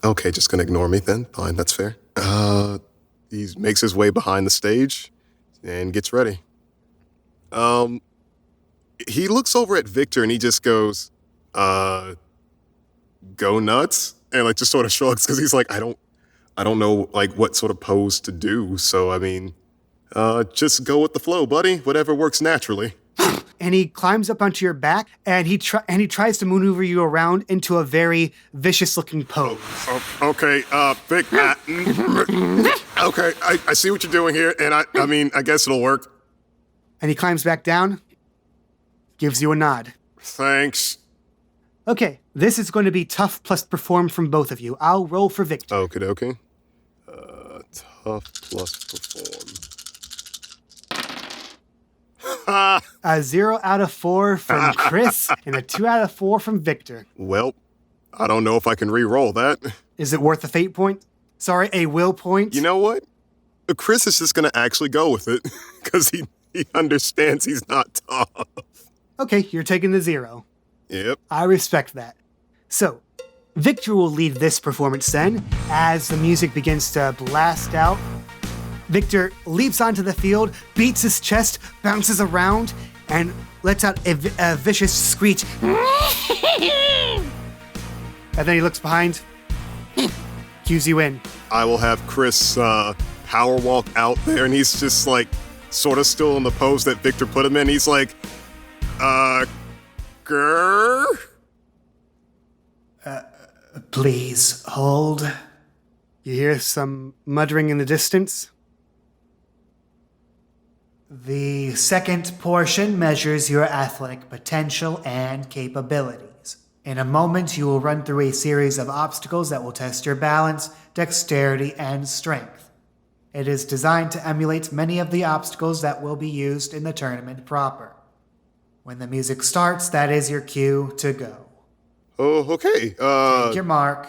Oh. Okay, just gonna ignore me then. Fine, that's fair. He makes his way behind the stage and gets ready. He looks over at Victor and he just goes, go nuts? And like just sort of shrugs because he's like, I don't know like what sort of pose to do. So, I mean, just go with the flow, buddy. Whatever works naturally. And he climbs up onto your back and he tries to maneuver you around into a very vicious-looking pose. Okay, Vic, okay, I see what you're doing here, and I mean, I guess it'll work. And he climbs back down, gives you a nod. Thanks. Okay, this is going to be tough plus perform from both of you. I'll roll for Victor. Okie dokie. Tough plus perform. A 0 out of 4 from Chris and a 2 out of 4 from Victor. Well, I don't know if I can re-roll that. Is it worth a fate point? Sorry, a will point? You know what? Chris is just gonna actually go with it because he understands he's not tough. Okay, you're taking the 0. Yep. I respect that. So, Victor will lead this performance then, as the music begins to blast out. Victor leaps onto the field, beats his chest, bounces around, and lets out a vicious screech. And then he looks behind, cues you in. I will have Chris power walk out there, and he's just like sort of still in the pose that Victor put him in. He's like, grrr. Please hold. You hear some muttering in the distance. The second portion measures your athletic potential and capabilities. In a moment, you will run through a series of obstacles that will test your balance, dexterity, and strength. It is designed to emulate many of the obstacles that will be used in the tournament proper. When the music starts, that is your cue to go. Oh, okay. Take your mark.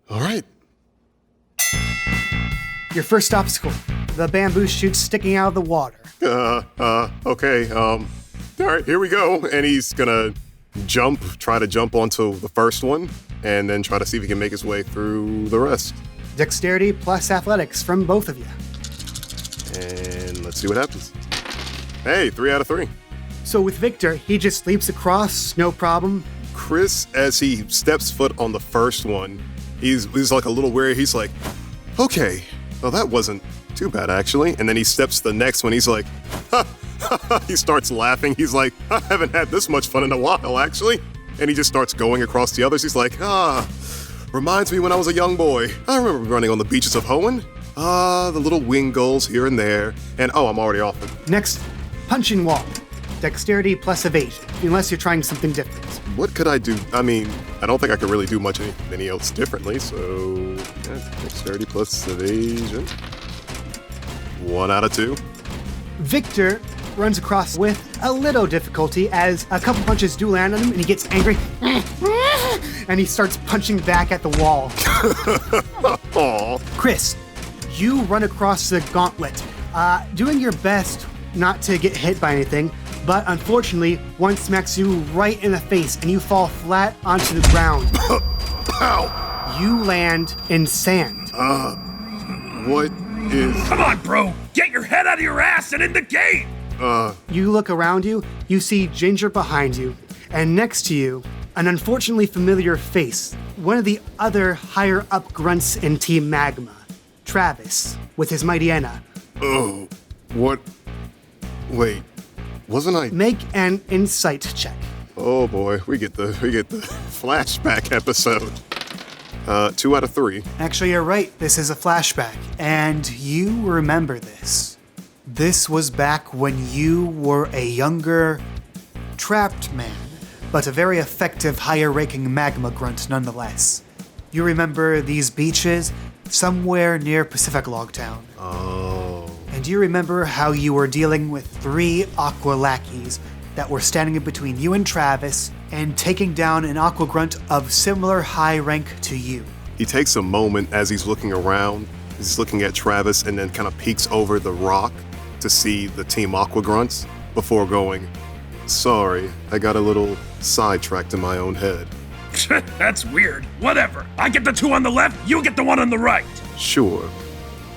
All right. Your first obstacle, the bamboo shoots sticking out of the water. Okay. All right, here we go. And he's gonna try to jump onto the first one, and then try to see if he can make his way through the rest. Dexterity plus athletics from both of you. And let's see what happens. Hey, 3 out of 3. So with Victor, he just leaps across, no problem. Chris, as he steps foot on the first one, he's like a little weary. He's like, okay, well, that wasn't too bad, actually. And then he steps to the next one. He's like, ha, ha, ha. He starts laughing. He's like, I haven't had this much fun in a while, actually. And he just starts going across the others. He's like, reminds me when I was a young boy. I remember running on the beaches of Hoenn. The little wing goals here and there. And I'm already off it. Next, punching wall. Dexterity plus evasion, unless you're trying something different. What could I do? I mean, I don't think I could really do much anything else differently, so dexterity plus evasion. 1 out of 2. Victor runs across with a little difficulty as a couple punches do land on him and he gets angry. And he starts punching back at the wall. Aw. Chris, you run across the gauntlet, doing your best not to get hit by anything, but unfortunately, one smacks you right in the face and you fall flat onto the ground. Ow. You land in sand. What is... Come on, bro! Get your head out of your ass and in the game! You look around you, you see Ginger behind you, and next to you, an unfortunately familiar face, one of the other higher-up grunts in Team Magma, Travis, with his Mighty Enna. Oh, what? Wait, wasn't I... Make an insight check. Oh boy, we get the flashback episode. 2 out of 3. Actually, you're right, this is a flashback, and you remember this. This was back when you were a younger, trapped man, but a very effective higher-ranking magma grunt nonetheless. You remember these beaches somewhere near Pacific Logtown. Oh. And you remember how you were dealing with 3 aqua lackeys that were standing in between you and Travis and taking down an aqua grunt of similar high rank to you. He takes a moment as he's looking around. He's looking at Travis and then kind of peeks over the rock to see the Team Aqua Grunts before going, sorry, I got a little sidetracked in my own head. That's weird. Whatever. I get the 2 on the left, you get the 1 on the right. Sure.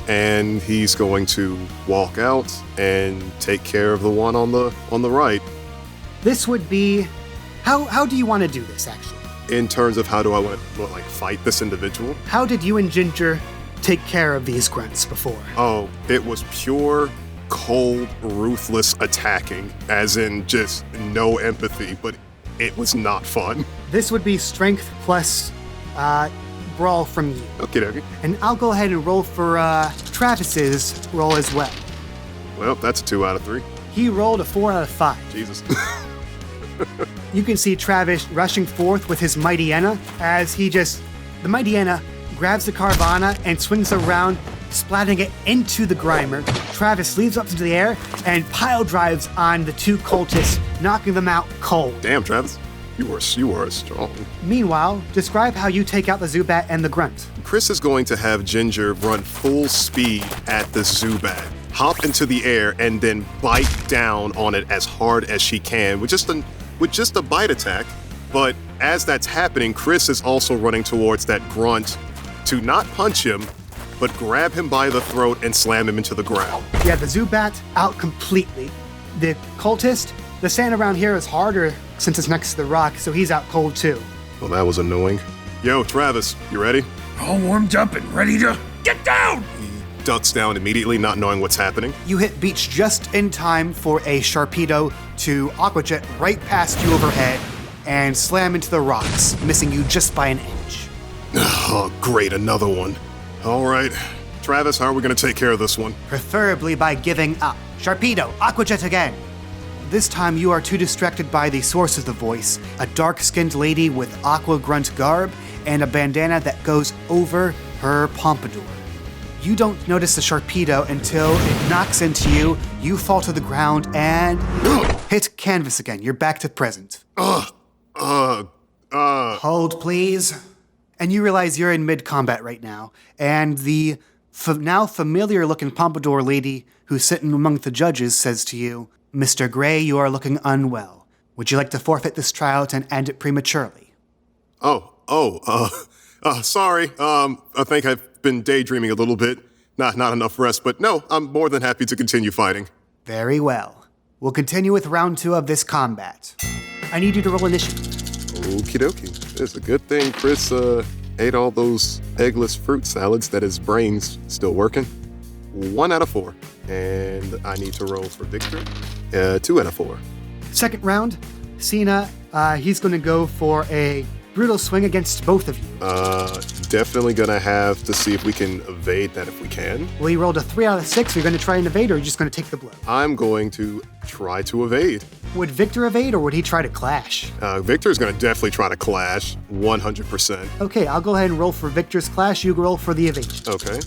And he's going to walk out and take care of the one on the right. This would be... How do you want to do this, actually? In terms of how do I want to, fight this individual? How did you and Ginger take care of these grunts before? Oh, it was pure, cold, ruthless attacking, as in just no empathy, but it was not fun. This would be strength plus brawl from you. Okay. And I'll go ahead and roll for Travis's roll as well. Well, that's a 2 out of 3. He rolled a 4 out of 5. Jesus. You can see Travis rushing forth with his Mighty Enna as the Mighty Enna grabs the Carvana and swings around, splatting it into the Grimer. Travis leaps up into the air and pile drives on the 2 cultists, knocking them out cold. Damn, Travis. You are strong. Meanwhile, describe how you take out the Zubat and the Grunt. Chris is going to have Ginger run full speed at the Zubat, hop into the air, and then bite down on it as hard as she can with just a bite attack. But as that's happening, Chris is also running towards that Grunt to not punch him, but grab him by the throat and slam him into the ground. Yeah, the Zubat out completely. The Cultist, the sand around here is harder since it's next to the rock, so he's out cold too. Well, that was annoying. Yo, Travis, you ready? All warmed up and ready to get down! He ducks down immediately, not knowing what's happening. You hit Beach just in time for a Sharpedo to Aqua Jet right past you overhead and slam into the rocks, missing you just by an inch. Oh, great, another one. All right. Travis, how are we going to take care of this one? Preferably by giving up. Sharpedo, Aqua Jet again. This time you are too distracted by the source of the voice, a dark-skinned lady with aqua grunt garb and a bandana that goes over her pompadour. You don't notice the Sharpedo until it knocks into you, you fall to the ground, and hit canvas again. You're back to present. Hold, please. And you realize you're in mid-combat right now, and the now familiar-looking pompadour lady who's sitting among the judges says to you, Mr. Gray, you are looking unwell. Would you like to forfeit this tryout and end it prematurely? Sorry. I think I've been daydreaming a little bit. Not enough rest, but no, I'm more than happy to continue fighting. Very well. We'll continue with round 2 of this combat. I need you to roll initiative. Okie dokie. It's a good thing Chris ate all those eggless fruit salads that his brain's still working. 1 out of 4. And I need to roll for Victor. 2 out of 4. Second round, Cena, he's going to go for a brutal swing against both of you. Definitely gonna have to see if we can evade that if we can. Well, you rolled a 3 out of 6. Are you going to try and evade, or are you just going to take the blow? I'm going to try to evade. Would Victor evade, or would he try to clash? Victor's gonna definitely try to clash, 100%. Okay, I'll go ahead and roll for Victor's clash. You roll for the evasion. Okay.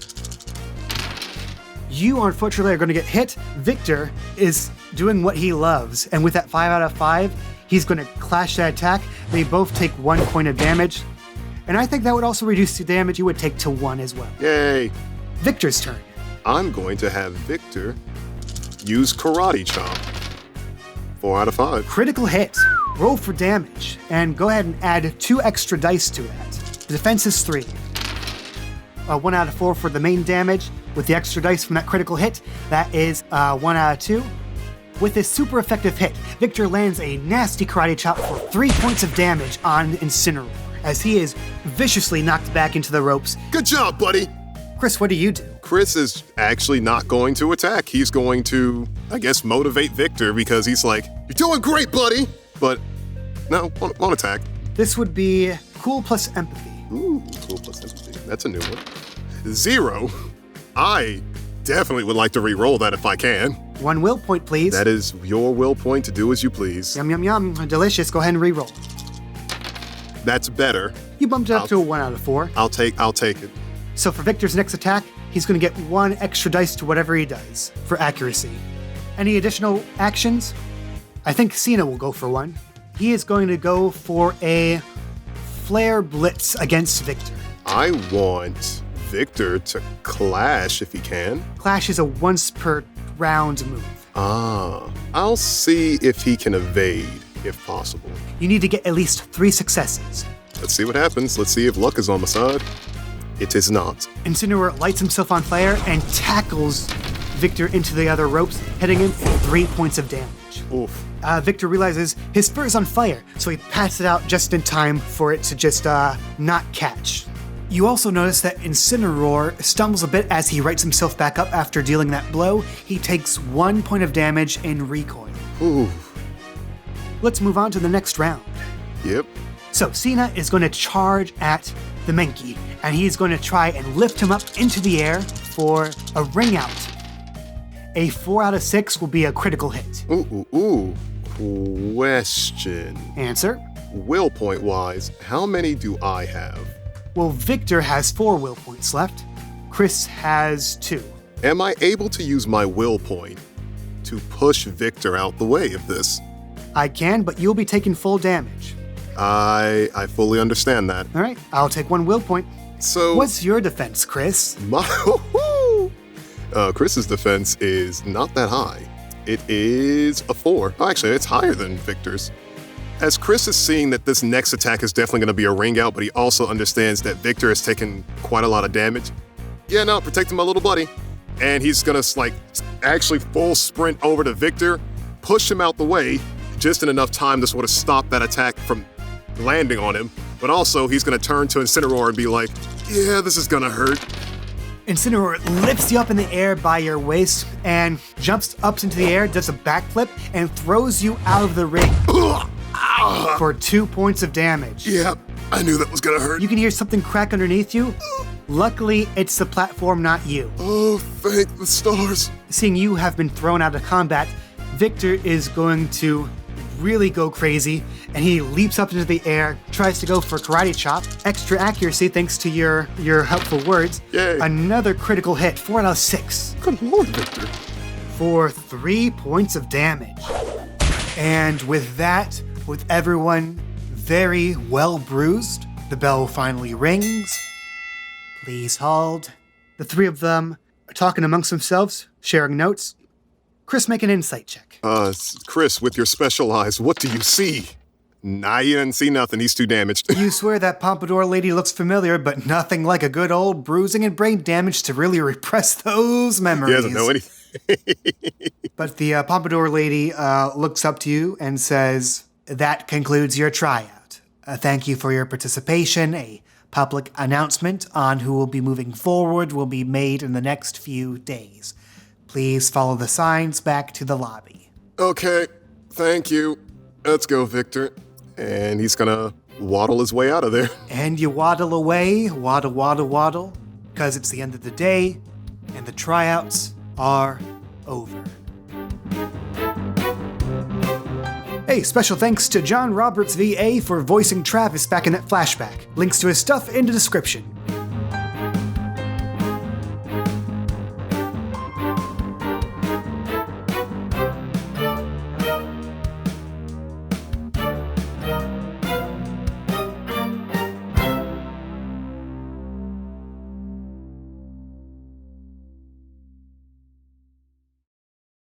You, unfortunately, are going to get hit. Victor is doing what he loves, and with that 5 out of 5, he's going to clash that attack. They both take 1 point of damage, and I think that would also reduce the damage you would take to 1 as well. Yay. Victor's turn. I'm going to have Victor use Karate Chop. 4 out of 5. Critical hit. Roll for damage, and go ahead and add 2 extra dice to that. The defense is 3. 1 out of 4 for the main damage. With the extra dice from that critical hit, that is 1 out of 2. With this super effective hit, Victor lands a nasty karate chop for 3 points of damage on Incineroar, as he is viciously knocked back into the ropes. Good job, buddy. Chris, what do you do? Chris is actually not going to attack. He's going to, I guess, motivate Victor because he's like, you're doing great, buddy. But no, won't attack. This would be cool plus empathy. Ooh, cool plus empathy. That's a new one. 0. I definitely would like to re-roll that if I can. 1 will point, please. That is your will point to do as you please. Yum, yum, yum. Delicious. Go ahead and re-roll. That's better. You bumped it up to a 1 out of 4. I'll take it. So for Victor's next attack, he's going to get 1 extra dice to whatever he does for accuracy. Any additional actions? I think Cena will go for one. He is going to go for a Flare Blitz against Victor. I want Victor to clash if he can. Clash is a once per round move. I'll see if he can evade, if possible. You need to get at least 3 successes. Let's see what happens. Let's see if luck is on my side. It is not. Incineroar lights himself on fire and tackles Victor into the other ropes, hitting him for 3 points of damage. Oof. Victor realizes his fur is on fire, so he pats it out just in time for it to just not catch. You also notice that Incineroar stumbles a bit as he rights himself back up after dealing that blow. He takes 1 point of damage in recoil. Ooh. Let's move on to the next round. Yep. So Cena is going to charge at the Menki, and he's going to try and lift him up into the air for a ring out. A 4 out of 6 will be a critical hit. Ooh. Question. Answer? Will point wise, how many do I have? Well, Victor has 4 will points left. Chris has 2. Am I able to use my will point to push Victor out the way of this? I can, but you'll be taking full damage. I fully understand that. All right, I'll take 1 will point. So What's your defense, Chris? Chris's defense is not that high. It is a 4. Oh, actually, it's higher than Victor's. As Chris is seeing that this next attack is definitely going to be a ring out, but he also understands that Victor has taken quite a lot of damage. Yeah, no, protecting my little buddy. And he's going to actually full sprint over to Victor, push him out the way, just in enough time to sort of stop that attack from landing on him. But also, he's going to turn to Incineroar and be like, yeah, this is going to hurt. Incineroar lifts you up in the air by your waist and jumps up into the air, does a backflip, and throws you out of the ring for 2 points of damage. Yeah, I knew that was going to hurt. You can hear something crack underneath you. Luckily, it's the platform, not you. Oh, thank the stars. Seeing you have been thrown out of combat, Victor is going to really go crazy, and he leaps up into the air, tries to go for karate chop. Extra accuracy thanks to your helpful words. Yay. Another critical hit, 4 out of 6. Good lord, Victor. For 3 points of damage. And with that, with everyone very well bruised, the bell finally rings. Please hold. The 3 of them are talking amongst themselves, sharing notes. Chris, make an insight check. Chris, with your special eyes, what do you see? Nah, you didn't see nothing. He's too damaged. You swear that pompadour lady looks familiar, but nothing like a good old bruising and brain damage to really repress those memories. He doesn't know anything. But the pompadour lady looks up to you and says, that concludes your tryout. Thank you for your participation. A public announcement on who will be moving forward will be made in the next few days. Please follow the signs back to the lobby. Okay, thank you. Let's go, Victor. And he's gonna waddle his way out of there. And you waddle away, waddle, because it's the end of the day, and the tryouts are over. Hey, special thanks to John Roberts VA for voicing Travis back in that flashback. Links to his stuff in the description.